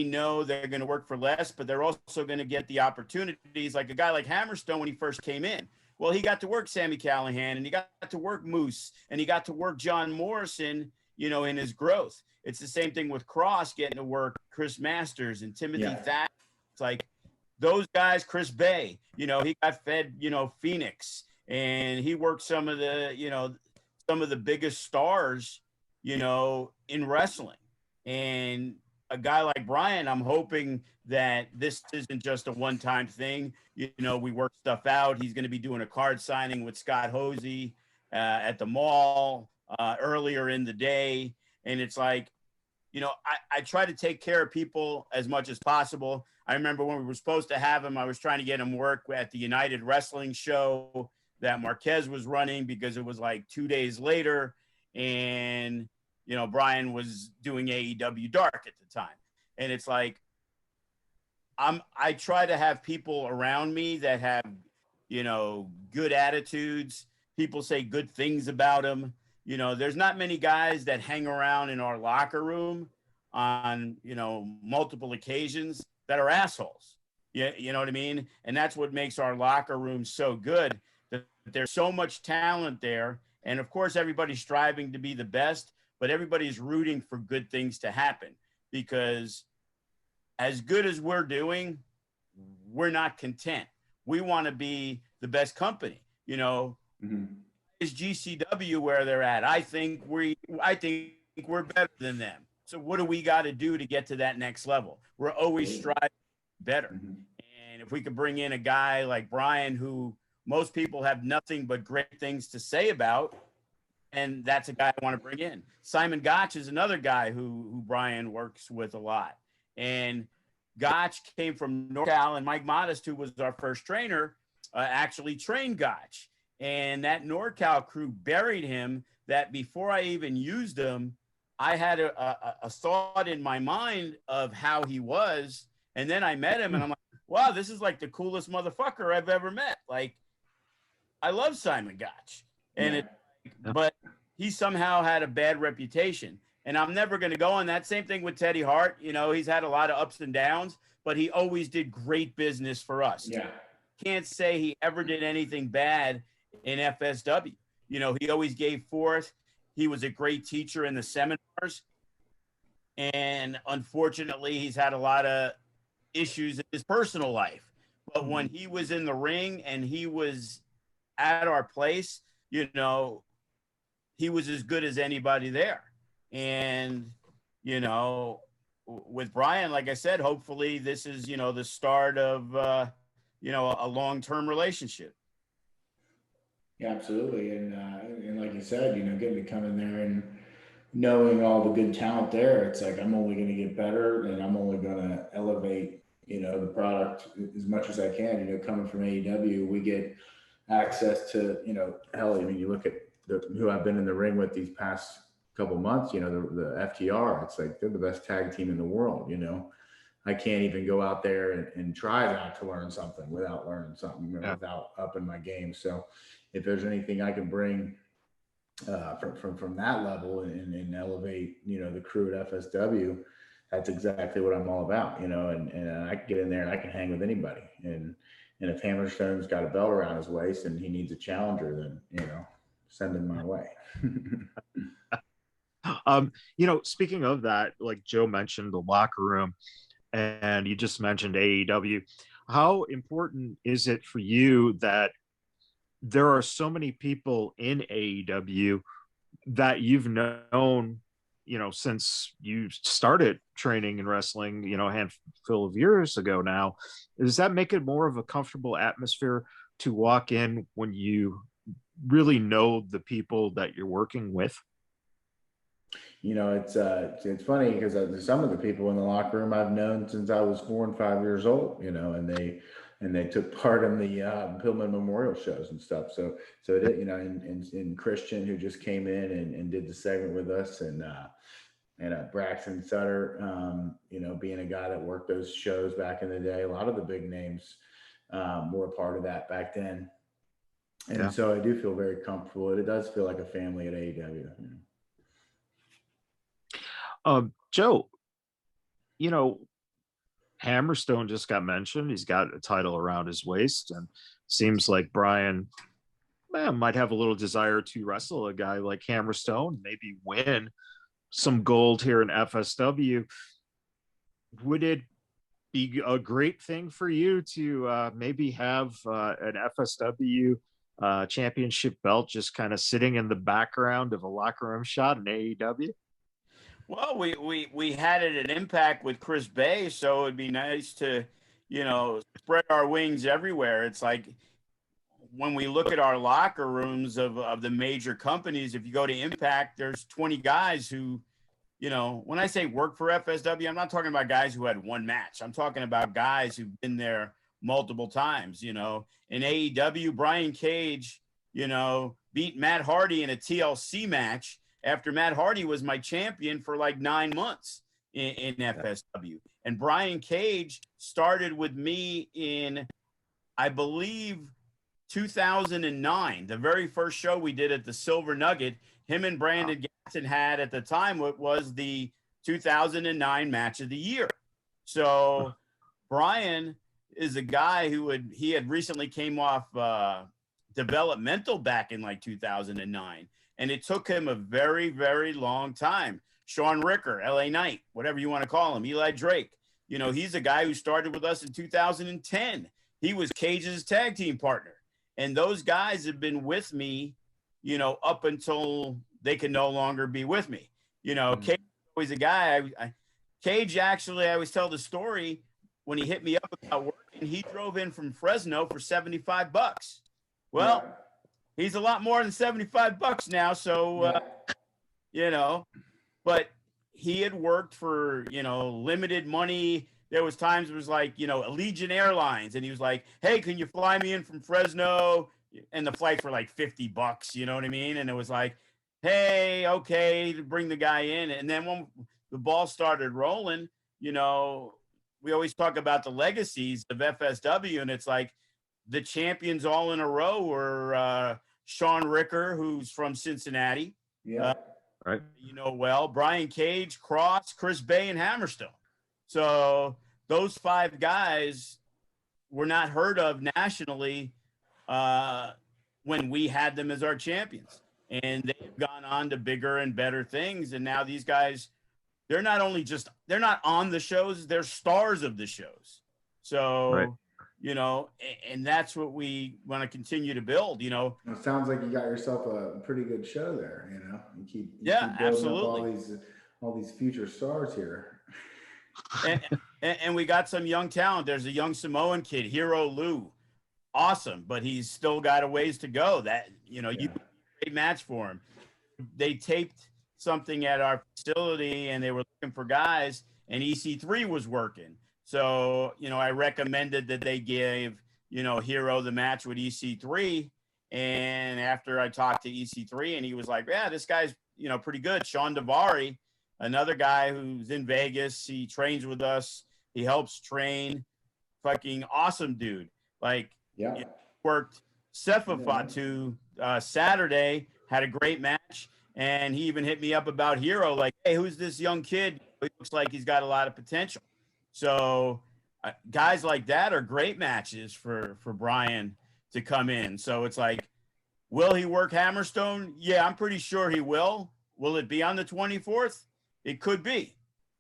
know they're going to work for less, but they're also going to get the opportunities. Like a guy like Hammerstone, when he first came in, well, he got to work Sammy Callahan, and he got to work Moose, and he got to work John Morrison, in his growth. It's the same thing with Cross getting to work Chris Masters and Timothy Thatcher. It's like those guys, Chris Bay, he got fed, Phoenix, and he worked some of the biggest stars, in wrestling. And a guy like Brian, I'm hoping that this isn't just a one-time thing. We work stuff out. He's going to be doing a card signing with Scott Hosey at the mall earlier in the day. And it's like, I try to take care of people as much as possible. I remember when we were supposed to have him, I was trying to get him work at the United Wrestling show that Marquez was running because it was like 2 days later. And, Brian was doing AEW Dark at the time. And it's like, I try to have people around me that have, good attitudes. People say good things about them. There's not many guys that hang around in our locker room on, multiple occasions that are assholes. Yeah, you know what I mean? And that's what makes our locker room so good. That there's so much talent there. And of course, everybody's striving to be the best, but everybody's rooting for good things to happen, because as good as we're doing, we're not content. We want to be the best company. Is GCW where they're at? I think we're better than them. So what do we got to do to get to that next level? We're always striving better. And if we could bring in a guy like Brian, who most people have nothing but great things to say about, and that's a guy I want to bring in. Simon Gotch is another guy who Brian works with a lot. And Gotch came from NorCal, and Mike Modest, who was our first trainer, actually trained Gotch. And that NorCal crew buried him, that before I even used him, I had a thought in my mind of how he was. And then I met him, and I'm like, wow, this is like the coolest motherfucker I've ever met. Like, I love Simon Gotch. And but he somehow had a bad reputation. And I'm never going to go on that. Same thing with Teddy Hart. He's had a lot of ups and downs, but he always did great business for us. Yeah. Can't say he ever did anything bad in FSW. He always gave forth. He was a great teacher in the seminars. And unfortunately, he's had a lot of issues in his personal life. But when he was in the ring and he was at our place, he was as good as anybody there. And, with Brian, like I said, hopefully this is, the start of, a long-term relationship. Yeah, absolutely. And like you said, getting to come in there and knowing all the good talent there, it's like I'm only going to get better, and I'm only going to elevate, the product as much as I can. Coming from AEW, we get access to, hell, I mean, you look at who I've been in the ring with these past couple months, the FTR. It's like they're the best tag team in the world. I can't even go out there and try not to learn something without learning something, without upping my game. So if there's anything I can bring from that level and elevate, the crew at FSW, that's exactly what I'm all about, and I can get in there and I can hang with anybody. And if Hammerstone's got a belt around his waist and he needs a challenger, then, send him my way. Speaking of that, like Joe mentioned the locker room, and you just mentioned AEW. How important is it for you that there are so many people in AEW that you've known, since you started training in wrestling, a handful of years ago now? Does that make it more of a comfortable atmosphere to walk in when you really know the people that you're working with? It's funny because some of the people in the locker room I've known since I was 4 and 5 years old, and they took part in the Pillman Memorial shows and stuff. So it, and Christian, who just came in and did the segment with us, and Braxton Sutter, being a guy that worked those shows back in the day. A lot of the big names were a part of that back then. And so I do feel very comfortable. It does feel like a family at AEW. Joe, Hammerstone just got mentioned. He's got a title around his waist, and seems like Brian might have a little desire to wrestle a guy like Hammerstone, maybe win some gold here in FSW. Would it be a great thing for you to maybe have an FSW championship belt just kind of sitting in the background of a locker room shot in AEW? Well, we had it at Impact with Chris Bay, so it'd be nice to, spread our wings everywhere. It's like when we look at our locker rooms of the major companies, if you go to Impact, there's 20 guys who, when I say work for FSW, I'm not talking about guys who had one match. I'm talking about guys who've been there multiple times. In AEW, Brian Cage, beat Matt Hardy in a TLC match after Matt Hardy was my champion for like 9 months in FSW. And Brian Cage started with me in, I believe, 2009. The very first show we did at the Silver Nugget, him and Brandon Gatson had at the time what was the 2009 match of the year. So Brian is a guy he had recently came off developmental back in like 2009. And it took him a very, very long time. Sean Ricker, LA Knight, whatever you want to call him, Eli Drake. He's a guy who started with us in 2010. He was Cage's tag team partner. And those guys have been with me, up until they can no longer be with me. Cage was always a guy. Cage, actually, I always tell the story when he hit me up about working, he drove in from Fresno for $75. Well, he's a lot more than $75 now. So, but he had worked for, limited money. There was times it was like, Allegiant Airlines. And he was like, hey, can you fly me in from Fresno? And the flights were like $50, you know what I mean? And it was like, hey, okay, to bring the guy in. And then when the ball started rolling, we always talk about the legacies of FSW. And it's like the champions all in a row were Sean Ricker, who's from Cincinnati. Yeah. Right. Well, Brian Cage, Cross, Chris Bay, and Hammerstone. So those 5 guys were not heard of nationally when we had them as our champions. And they've gone on to bigger and better things. And now these guys, they're not on the shows, they're stars of the shows. So, right. And that's what we want to continue to build, It sounds like you got yourself a pretty good show there, You keep building absolutely. up all these future stars here. And we got some young talent. There's a young Samoan kid, Hero Lou. Awesome, but he's still got a ways to go. That, you great match for him. They taped something at our facility and they were looking for guys, and EC3 was working. So, I recommended that they give, Hero the match with EC3. And after I talked to EC3 and he was like, yeah, this guy's, pretty good. Sean Davari, another guy who's in Vegas. He trains with us. He helps train. Fucking awesome dude. Like, Yeah. Worked Sefa Fatu Saturday, had a great match. And he even hit me up about Hero, like, hey, who's this young kid? He looks like he's got a lot of potential. So guys like that are great matches for Brian to come in. So it's like, will he work Hammerstone? Yeah, I'm pretty sure he will. Will it be on the 24th? It could be.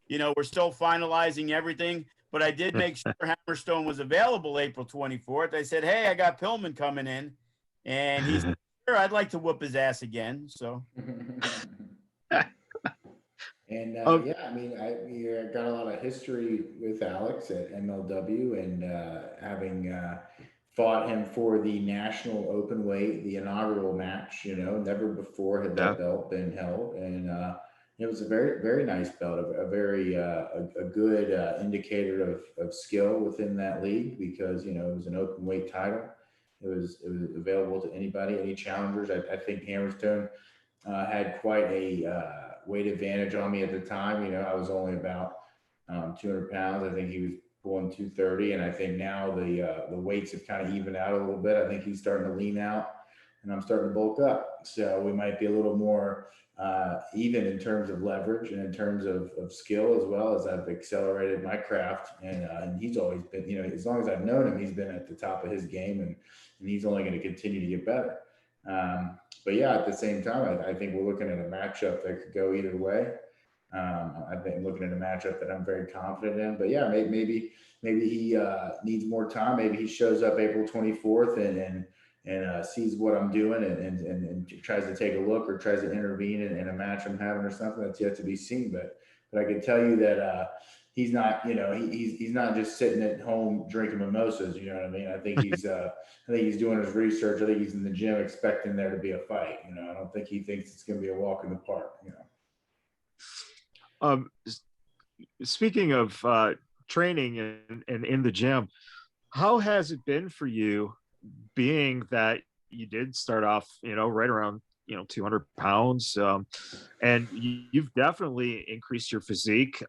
We're still finalizing everything, but I did make sure Hammerstone was available April 24th. I said, hey, I got Pillman coming in, and he's sure I'd like to whoop his ass again. So. And yeah, I mean, I got a lot of history with Alex at MLW, and having fought him for the national open weight, the inaugural match. Never before had that belt been held, and it was a very, very nice belt, a very a good indicator of skill within that league, because it was an open weight title. It was available to anybody, any challengers. I think Hammerstone had quite a weight advantage on me at the time. I was only about 200 pounds. I think he was pulling 230, and I think now the weights have kind of evened out a little bit. I think he's starting to lean out, and I'm starting to bulk up. So we might be a little more even in terms of leverage and in terms of skill, as well as I've accelerated my craft. And he's always been, as long as I've known him, he's been at the top of his game, and he's only going to continue to get better. But yeah, at the same time, I think we're looking at a matchup that could go either way. I've been looking at a matchup that I'm very confident in. But yeah, maybe he needs more time. Maybe he shows up April 24th and sees what I'm doing and tries to take a look or tries to intervene in a match I'm having or something. That's yet to be seen. But I can tell you that he's not, he's not just sitting at home drinking mimosas. You know what I mean? I think he's doing his research. I think he's in the gym expecting there to be a fight. I don't think he thinks it's going to be a walk in the park. Speaking of training and in the gym, how has it been for you, being that you did start off, right around, 200 pounds, and you've definitely increased your physique?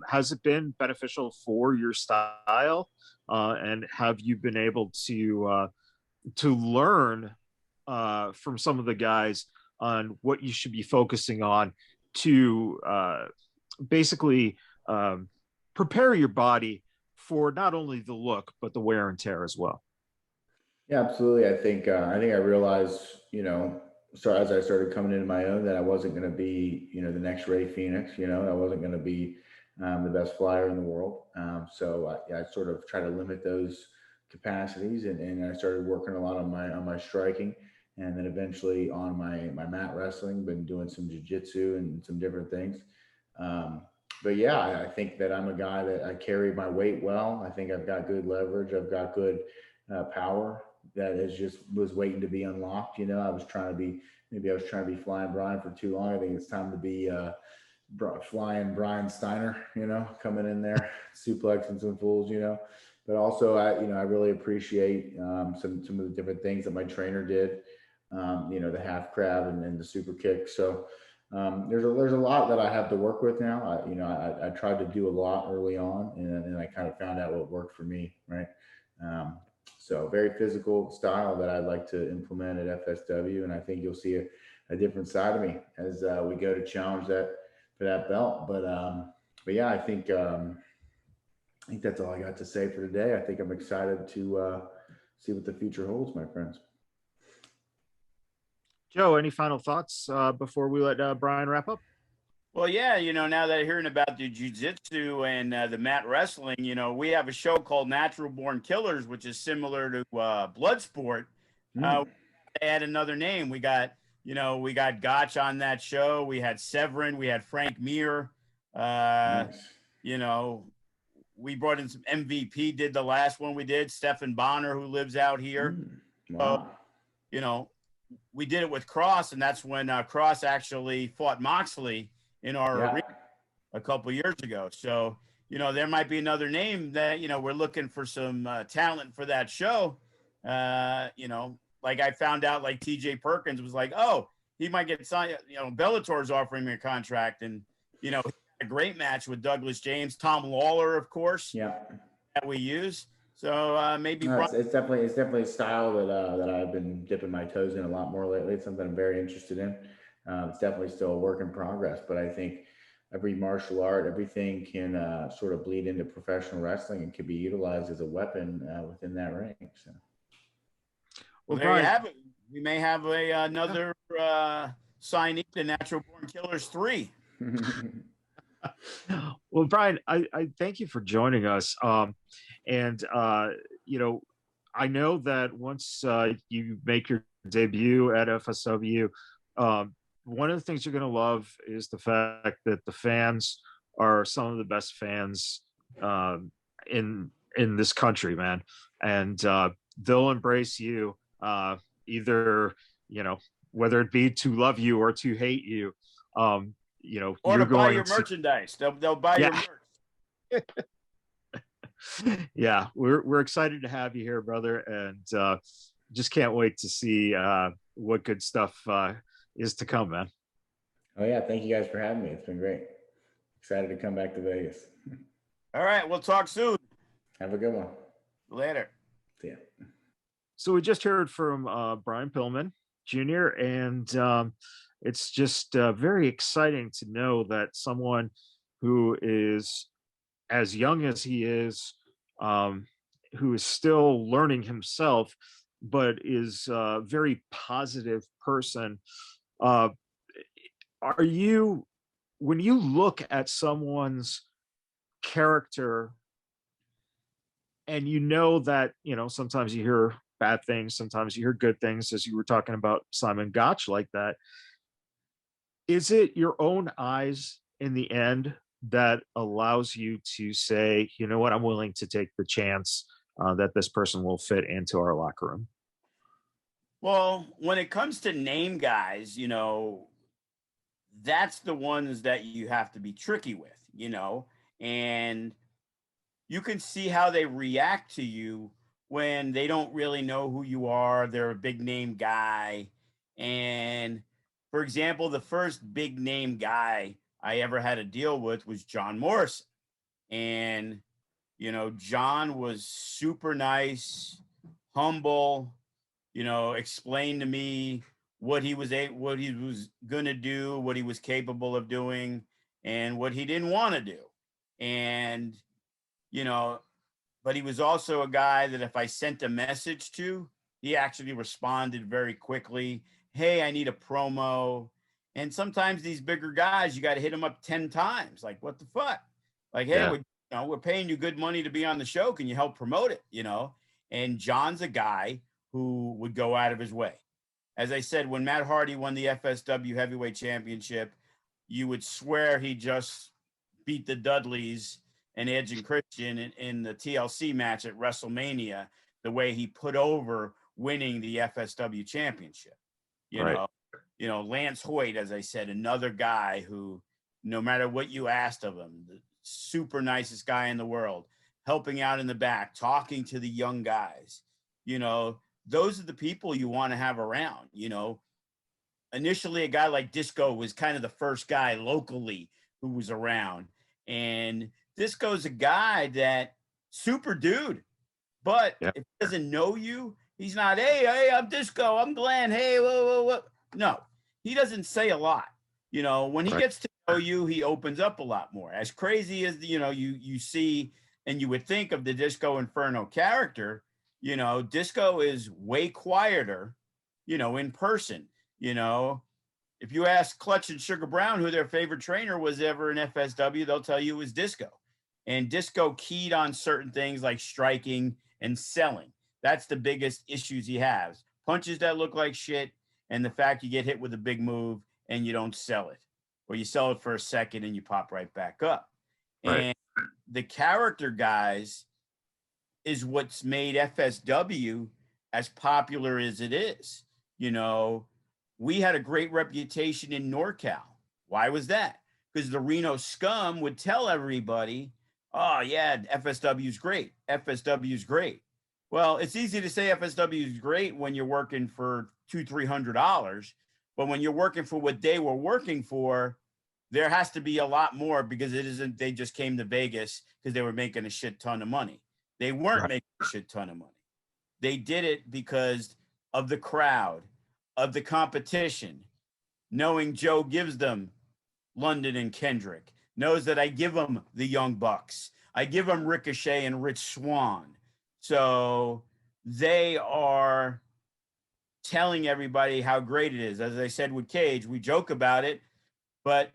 Has it been beneficial for your style? And have you been able to learn from some of the guys on what you should be focusing on to basically prepare your body for not only the look, but the wear and tear as well? Yeah, absolutely. I think I realized, so as I started coming into my own, that I wasn't going to be, the next Ray Phoenix. I wasn't going to be the best flyer in the world. So I sort of try to limit those capacities, and I started working a lot on my striking, and then eventually on my mat wrestling. Been doing some jiu-jitsu and some different things. But yeah, I think that I'm a guy that I carry my weight well. I think I've got good leverage. I've got good power that was waiting to be unlocked. I was trying to be flying Brian for too long. I think it's time to be flying Brian Steiner, coming in there, suplexing some fools, but also I really appreciate some of the different things that my trainer did, the half crab and the super kick. So there's a lot that I have to work with now. I tried to do a lot early on, and I kind of found out what worked for me. Right. So very physical style that I'd like to implement at FSW. And I think you'll see a different side of me as we go to challenge that for that belt. But yeah, I think that's all I got to say for today. I think I'm excited to see what the future holds, my friends. Joe, any final thoughts before we let Brian wrap up? Well, yeah, now that I'm hearing about the jiu-jitsu and the mat wrestling, we have a show called Natural Born Killers, which is similar to Bloodsport. Add another name. We got Gotch on that show. We had Severin. We had Frank Mir. Nice. We brought in some MVP, did the last one we did. Stefan Bonner, who lives out here. Wow. So, we did it with Cross, and that's when Cross actually fought Moxley in our Yeah. arena a couple years ago. So, there might be another name that, we're looking for some talent for that show. Like I found out, like TJ Perkins was like, oh, he might get signed. Bellator's offering me a contract, and, he had a great match with Douglas James, Tom Lawler, of course, Yeah. that we use. So maybe No, it's definitely a style that I've been dipping my toes in a lot more lately. It's something I'm very interested in. It's definitely still a work in progress, but I think every martial art, everything can sort of bleed into professional wrestling and can be utilized as a weapon within that ring. So, well, there you have it. We may have another signee to Natural Born Killers 3. Well, Brian, I thank you for joining us. And I know that once you make your debut at FSW, one of the things you're going to love is the fact that the fans are some of the best fans in this country, man. And they'll embrace you, either whether it be to love you or to hate you. Or to buy your merchandise. They'll buy your merch. Yeah, we're excited to have you here, brother, and just can't wait to see what good stuff is to come, man. Oh yeah, thank you guys for having me. It's been great. Excited to come back to Vegas. All right, we'll talk soon. Have a good one. Later. See ya. So we just heard from Brian Pillman Jr., and it's just very exciting to know that someone who is as young as he is, who is still learning himself, but is a very positive person. When you look at someone's character, and that, sometimes you hear bad things, sometimes you hear good things, as you were talking about Simon Gotch like that, is it your own eyes in the end that allows you to say, you know what, I'm willing to take the chance that this person will fit into our locker room? Well, when it comes to name guys, that's the ones that you have to be tricky with, and you can see how they react to you when they don't really know who you are. They're a big name guy. And for example, the first big name guy I ever had to deal with was John Morrison. And, John was super nice, humble, explained to me what he was going to do, what he was capable of doing, and what he didn't want to do. And, but he was also a guy that if I sent a message to, he actually responded very quickly. Hey, I need a promo. And sometimes these bigger guys, you got to hit them up 10 times. Like, what the fuck? Like, hey, we're paying you good money to be on the show. Can you help promote it? And John's a guy who would go out of his way. As I said, when Matt Hardy won the FSW Heavyweight Championship, you would swear he just beat the Dudleys and Edge and Christian in the TLC match at WrestleMania, the way he put over winning the FSW Championship. Lance Hoyt, as I said, another guy who, no matter what you asked of him, the super nicest guy in the world, helping out in the back, talking to the young guys. Those are the people you want to have around. Initially a guy like Disco was kind of the first guy locally who was around, and Disco's a guy that super dude, but if he doesn't know you, he's not, hey, I'm Disco, I'm Glenn, hey, whoa. No, he doesn't say a lot. When he gets to know you, he opens up a lot more. As crazy as, you see, and you would think of the Disco Inferno character, Disco is way quieter, in person. If you ask Clutch and Sugar Brown who their favorite trainer was ever in FSW, they'll tell you it was Disco. And Disco keyed on certain things like striking and selling. That's the biggest issues he has. Punches that look like shit, and the fact you get hit with a big move and you don't sell it. Or you sell it for a second and you pop right back up. Right. And the character guys is what's made FSW as popular as it is. You know, we had a great reputation in NorCal. Why was that? Because the Reno scum would tell everybody, oh, yeah, FSW is great. FSW is great. Well, it's easy to say FSW is great when you're working for $200-300, but when you're working for what they were working for, there has to be a lot more, because it isn't they just came to Vegas because they were making a shit ton of money. They weren't making a shit ton of money. They did it because of the crowd, of the competition, knowing Joe gives them London and Kendrick, knows that I give them the Young Bucks, I give them Ricochet and Rich Swann. So they are telling everybody how great it is. As I said with Cage, we joke about it, but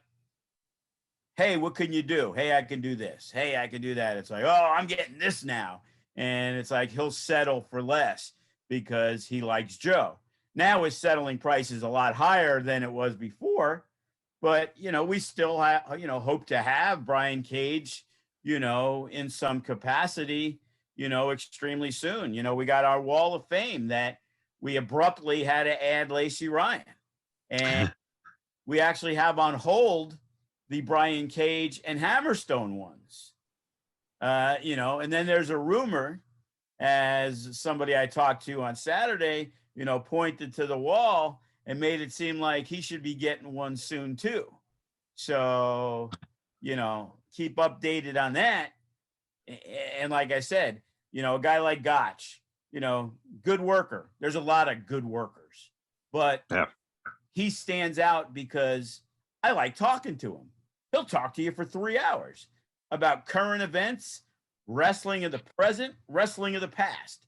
hey, what can you do? Hey, I can do this. Hey, I can do that. It's like, oh, I'm getting this now. And it's like he'll settle for less because he likes Joe. Now his settling price is a lot higher than it was before, but, you know, we still have, you know, hope to have Brian Cage, you know, in some capacity, you know, extremely soon. You know, we got our wall of fame that we abruptly had to add Lacey Ryan. And we actually have on hold the Brian Cage and Hammerstone ones. You know, and then there's a rumor, as somebody I talked to on Saturday, you know, pointed to the wall and made it seem like he should be getting one soon too. So, you know, keep updated on that. And like I said, you know, a guy like Gotch, you know, good worker. There's a lot of good workers, but he stands out because I like talking to him. He'll talk to you for 3 hours about current events, wrestling of the present, wrestling of the past.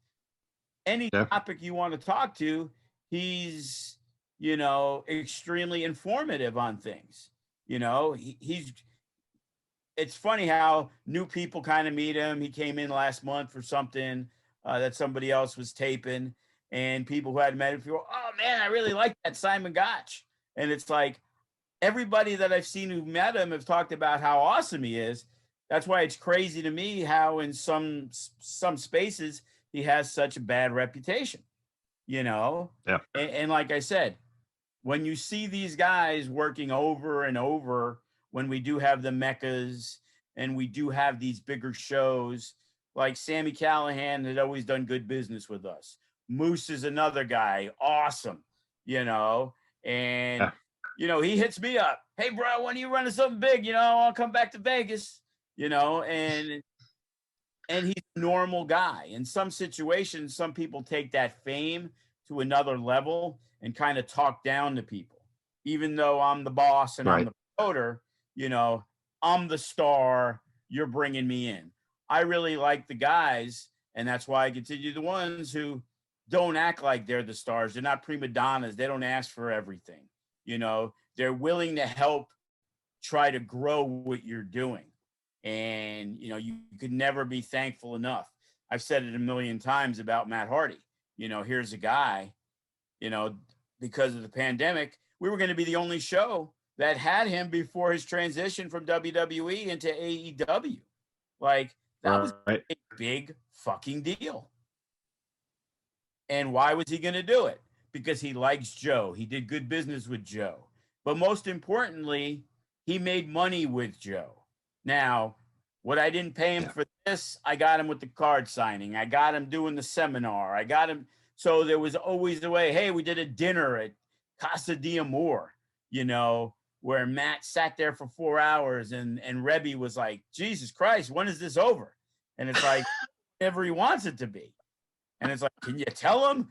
Any topic you want to talk to, he's, you know, extremely informative on things. You know, it's funny how new people kind of meet him. He came in last month for something that somebody else was taping, and people who hadn't met him feel, oh man, I really like that Simon Gotch. And it's like, everybody that I've seen who met him have talked about how awesome he is. That's why it's crazy to me how in some spaces he has such a bad reputation, you know? Yeah. And like I said, when you see these guys working over and over, when we do have the Meccas and we do have these bigger shows, like Sami Callihan had always done good business with us. Moose is another guy, awesome, you know? And you know, he hits me up. Hey, bro, when are you running something big? You know, I'll come back to Vegas, you know, and he's a normal guy. In some situations, some people take that fame to another level and kind of talk down to people. Even though I'm the boss and I'm the promoter, you know, I'm the star, you're bringing me in. I really like the guys, and that's why I continue the ones who don't act like they're the stars. They're not prima donnas. They don't ask for everything. You know, they're willing to help try to grow what you're doing. And, you know, you could never be thankful enough. I've said it a million times about Matt Hardy. You know, here's a guy, you know, because of the pandemic, we were going to be the only show that had him before his transition from WWE into AEW. Like, that was a big fucking deal. And why was he going to do it? Because he likes Joe. He did good business with Joe. But most importantly, he made money with Joe. Now, what I didn't pay him for this, I got him with the card signing. I got him doing the seminar. I got him. So there was always a way, hey, we did a dinner at Casa de Amor, you know, where Matt sat there for 4 hours and Rebby was like, Jesus Christ, when is this over? And it's like, whatever he wants it to be. And it's like, can you tell him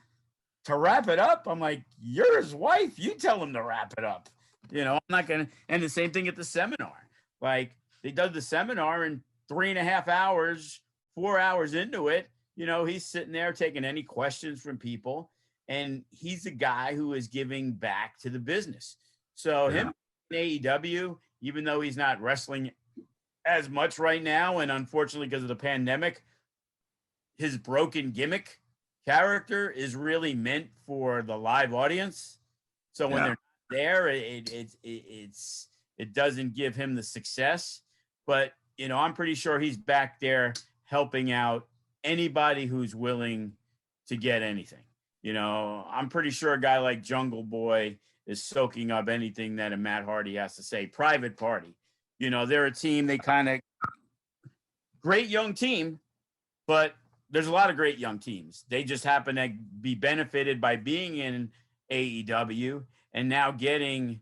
to wrap it up? I'm like, you're his wife. You tell him to wrap it up. You know, I'm not going to. And the same thing at the seminar. Like, they did the seminar in 3.5 hours, 4 hours into it. You know, he's sitting there taking any questions from people. And he's a guy who is giving back to the business. So him in AEW, even though he's not wrestling as much right now, and unfortunately because of the pandemic, his broken gimmick character is really meant for the live audience. So when they're not there, it doesn't give him the success. But, you know, I'm pretty sure he's back there helping out anybody who's willing to get anything. You know, I'm pretty sure a guy like Jungle Boy is soaking up anything that a Matt Hardy has to say. Private Party, you know, they're a team. They kind of great young team, but there's a lot of great young teams. They just happen to be benefited by being in AEW and now getting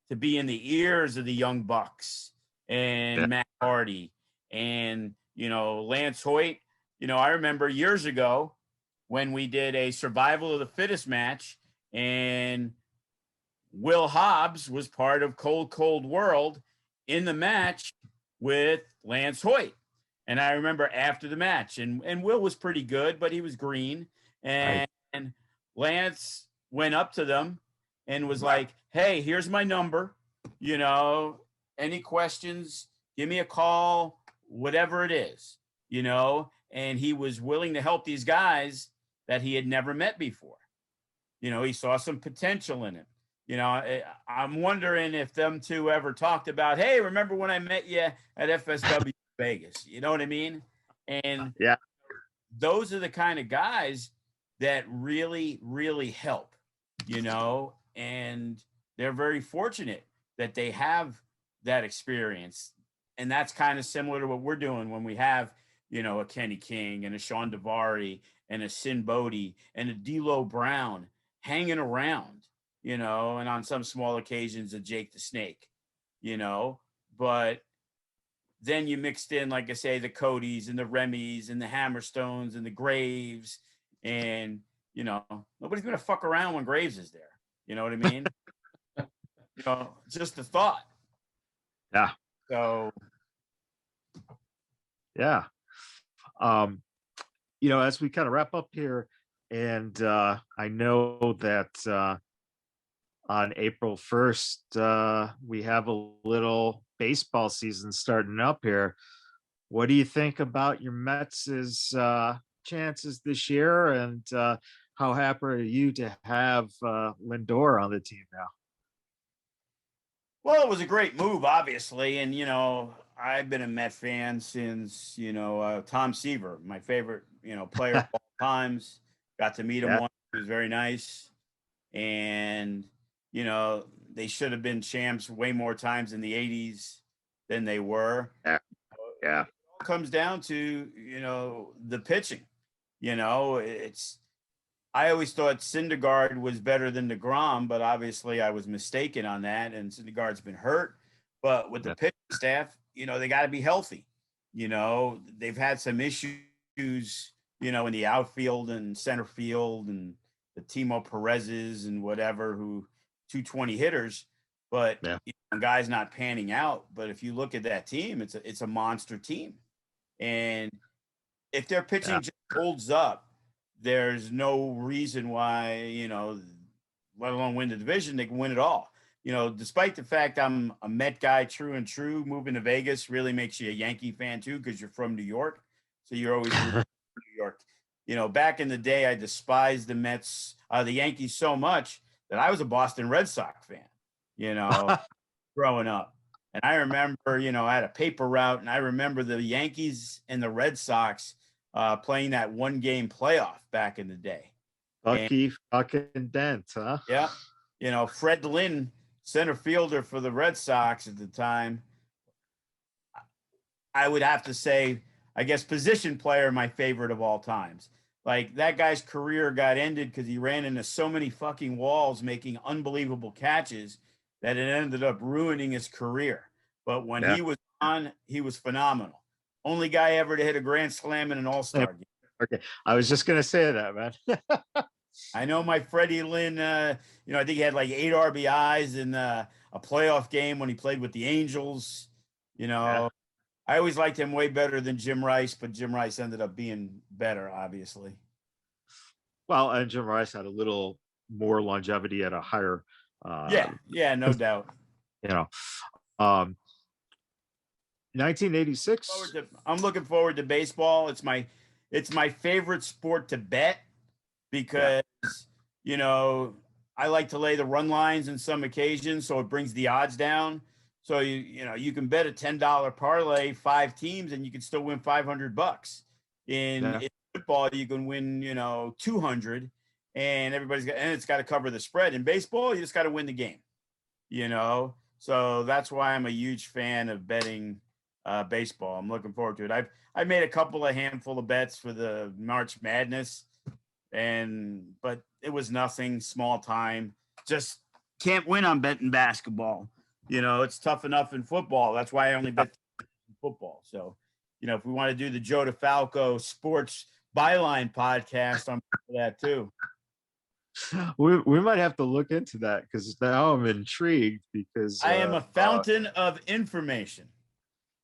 to be in the ears of the Young Bucks and Matt Hardy and, you know, Lance Hoyt. You know, I remember years ago when we did a survival of the fittest match and Will Hobbs was part of Cold World in the match with Lance Hoyt. And I remember after the match, and Will was pretty good, but he was green. And Lance went up to them and was like, hey, here's my number. You know, any questions, give me a call, whatever it is, you know. And he was willing to help these guys that he had never met before. You know, he saw some potential in it. You know, I'm wondering if them two ever talked about, hey, remember when I met you at FSW Vegas? You know what I mean? And those are the kind of guys that really, really help, you know, and they're very fortunate that they have that experience. And that's kind of similar to what we're doing when we have, you know, a Kenny King and a Sean Davari and a Sin Bodie and a D'Lo Brown hanging around, you know, and on some small occasions, a Jake the Snake, you know, but then you mixed in, like I say, the Codys and the Remys and the Hammerstones and the Graves. And, you know, nobody's going to fuck around when Graves is there. You know what I mean? You know, just a thought. Yeah. So. Yeah. You know, as we kind of wrap up here, and I know that on April 1st, we have a little baseball season starting up here. What do you think about your Mets' chances this year? And how happy are you to have Lindor on the team now? Well, it was a great move, obviously. And, you know, I've been a Met fan since, you know, Tom Seaver, my favorite, you know, player of all times. Got to meet him once. He was very nice. And, you know, they should have been champs way more times in the 80s than they were. Yeah. It all comes down to, you know, the pitching. You know, I always thought Syndergaard was better than DeGrom, but obviously I was mistaken on that. And Syndergaard's been hurt. But with the pitching staff, you know, they got to be healthy. You know, they've had some issues, you know, in the outfield and center field and the Timo Perez's and whatever, who 220 hitters, but you know, guys not panning out. But if you look at that team, it's a monster team. And if their pitching just holds up, there's no reason why, you know, let alone win the division, they can win it all. You know, despite the fact I'm a Met guy, true and true, moving to Vegas really makes you a Yankee fan too, because you're from New York. So you're always New York. You know, back in the day, I despised the Mets, the Yankees so much that I was a Boston Red Sox fan, you know, growing up. And I remember, you know, I had a paper route, and I remember the Yankees and the Red Sox playing that one-game playoff back in the day. Bucky fucking Dent, huh? Yeah. You know, Fred Lynn, center fielder for the Red Sox at the time. I would have to say, I guess, position player, my favorite of all times. Like, that guy's career got ended because he ran into so many fucking walls making unbelievable catches that it ended up ruining his career. But when he was on, he was phenomenal. Only guy ever to hit a grand slam in an all-star game. Okay, I was just going to say that, man. I know my Freddie Lynn, you know, I think he had like 8 RBIs in a playoff game when he played with the Angels. You know, I always liked him way better than Jim Rice, but Jim Rice ended up being better, obviously. Well, and Jim Rice had a little more longevity at a higher. No doubt. You know, 1986. I'm looking forward to baseball. It's my favorite sport to bet because, you know, I like to lay the run lines in some occasions, so it brings the odds down. So you know, you can bet a $10 parlay 5 teams and you can still win $500. In football, you can win, you know, 200, and it's got to cover the spread. In baseball, you just got to win the game, So that's why I'm a huge fan of betting baseball. I'm looking forward to it. I've made a handful of bets for the March Madness, but it was nothing, small time. Just can't win on betting basketball. It's tough enough in football. That's why I only bet football. So, if we want to do the Joe DeFalco Sports Byline podcast, I'm for that too. We might have to look into that, because now I'm intrigued, because I am a fountain of information.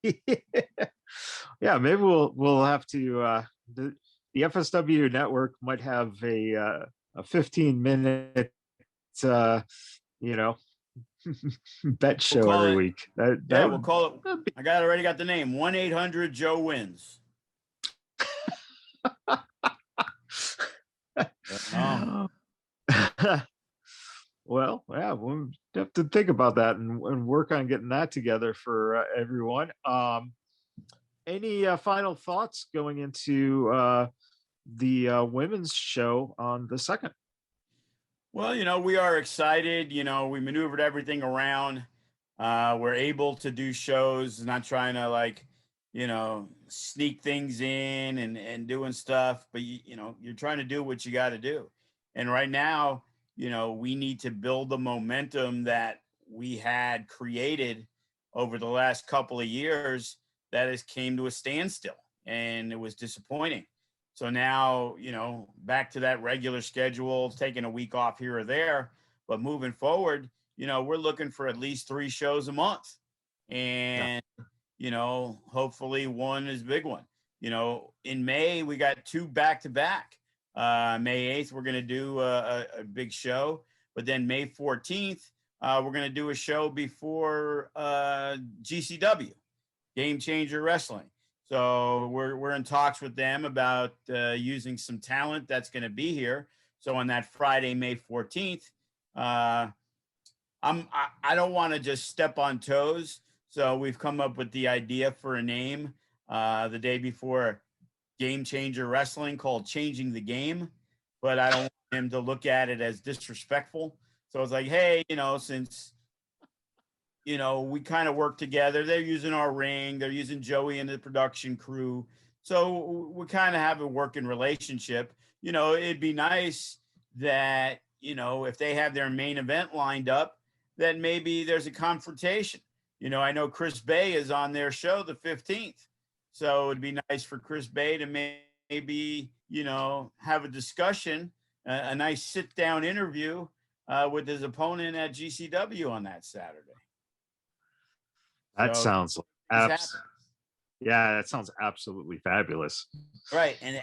Yeah, maybe we'll have to the FSW network might have a 15-minute bet show every week. We'll call it. I already got the name. 1-800-JOE-WINS. Well, yeah, we'll have to think about that and work on getting that together for everyone. Any final thoughts going into the women's show on the 2nd? Well, we are excited. We maneuvered everything around. We're able to do shows, not trying to sneak things in and doing stuff, but you're trying to do what you got to do. And right now, we need to build the momentum that we had created over the last couple of years that has came to a standstill, and it was disappointing. So now, back to that regular schedule, taking a week off here or there, but moving forward, we're looking for at least 3 shows a month, and, hopefully one is a big one. In May, we got 2 back-to-back. May 8th, we're going to do a big show, but then May 14th, we're going to do a show before GCW, Game Changer Wrestling. So we're in talks with them about using some talent that's going to be here. So on that Friday, May 14th, I don't want to just step on toes. So we've come up with the idea for a name the day before Game Changer Wrestling, called Changing the Game, but I don't want him to look at it as disrespectful. So it's like, hey, since we kind of work together, they're using our ring, they're using Joey and the production crew, so we kind of have a working relationship. It'd be nice that if they have their main event lined up, that maybe there's a confrontation. I know Chris Bay is on their show the 15th. So it'd be nice for Chris Bay to maybe, have a discussion, a nice sit-down interview with his opponent at GCW on that Saturday. That sounds that sounds absolutely fabulous. Right, and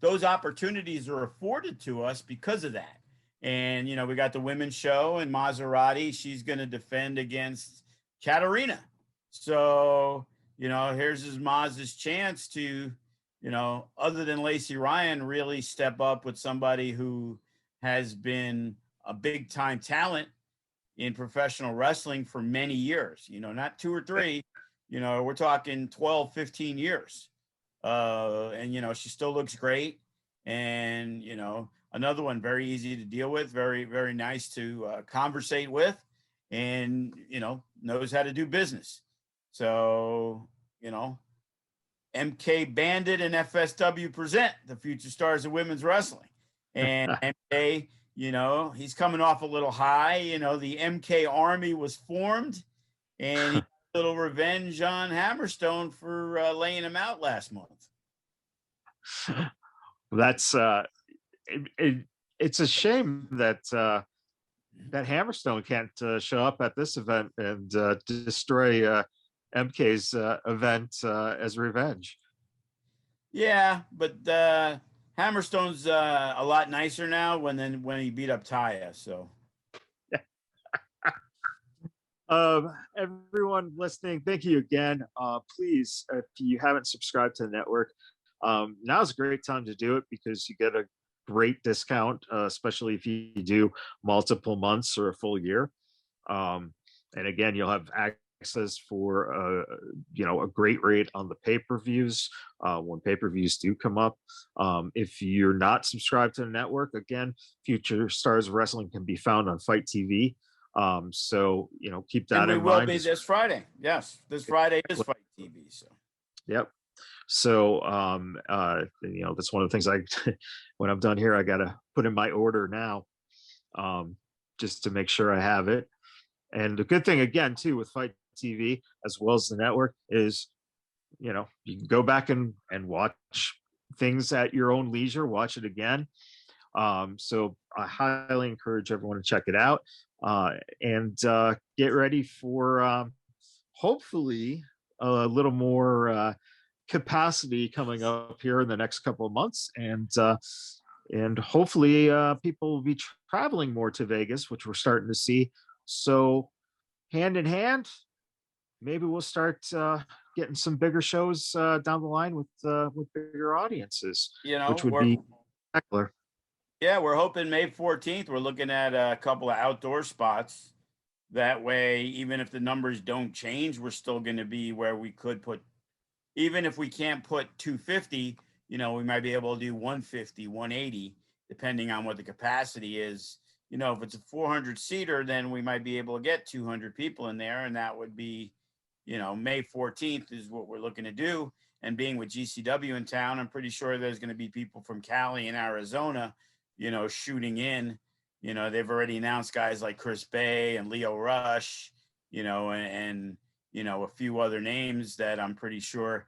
those opportunities are afforded to us because of that. And we got the women's show, and Maserati, she's going to defend against Katarina. So here's Maz's chance to, other than Lacey Ryan, really step up with somebody who has been a big time talent in professional wrestling for many years, not 2 or 3, we're talking 12, 15 years. And, she still looks great. And, another one, very easy to deal with, very, very nice to conversate with, and, knows how to do business. So, MK Bandit and FSW present the future stars of women's wrestling. And MK, he's coming off a little high. The MK Army was formed, and he got a little revenge on Hammerstone for laying him out last month. That's it's a shame that that Hammerstone can't show up at this event and destroy MK's event as revenge. Yeah, but Hammerstone's a lot nicer now when he beat up Taya. So, everyone listening, thank you again. Please, if you haven't subscribed to the network, now's a great time to do it, because you get a great discount, especially if you do multiple months or a full year. And again, you'll have access for a great rate on the pay-per-views when pay-per-views do come up. If you're not subscribed to the network, again, Future Stars of Wrestling can be found on FITE TV. So keep that and we in will mind. be this Friday. Yes, this Friday is FITE TV. So yep. So that's one of the things when I'm done here, I gotta put in my order now, just to make sure I have it. And the good thing again too with FITE TV as well as the network is, you can go back and watch things at your own leisure, watch it again. So I highly encourage everyone to check it out, and get ready for hopefully a little more capacity coming up here in the next couple of months, and hopefully people will be traveling more to Vegas, which we're starting to see. So hand in hand, maybe we'll start getting some bigger shows down the line with bigger audiences, which would be spectacular. Yeah, we're hoping May 14th. We're looking at a couple of outdoor spots. That way, even if the numbers don't change, we're still going to be where we could put, even if we can't put 250, we might be able to do 150, 180, depending on what the capacity is. If it's a 400 seater, then we might be able to get 200 people in there. And that would be, May 14th is what we're looking to do. And being with GCW in town, I'm pretty sure there's going to be people from Cali and Arizona, shooting in. They've already announced guys like Chris Bay and Leo Rush, and a few other names that I'm pretty sure,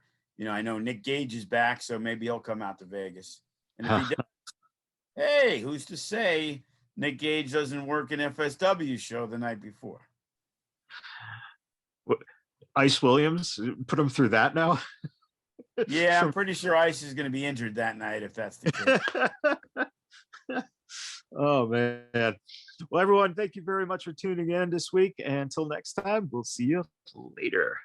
I know Nick Gage is back, so maybe he'll come out to Vegas. And if he does, hey, who's to say Nick Gage doesn't work an FSW show the night before? Ice Williams, put him through that now? Yeah, I'm pretty sure Ice is going to be injured that night if that's the case. Oh, man. Well, everyone, thank you very much for tuning in this week. And until next time, we'll see you later.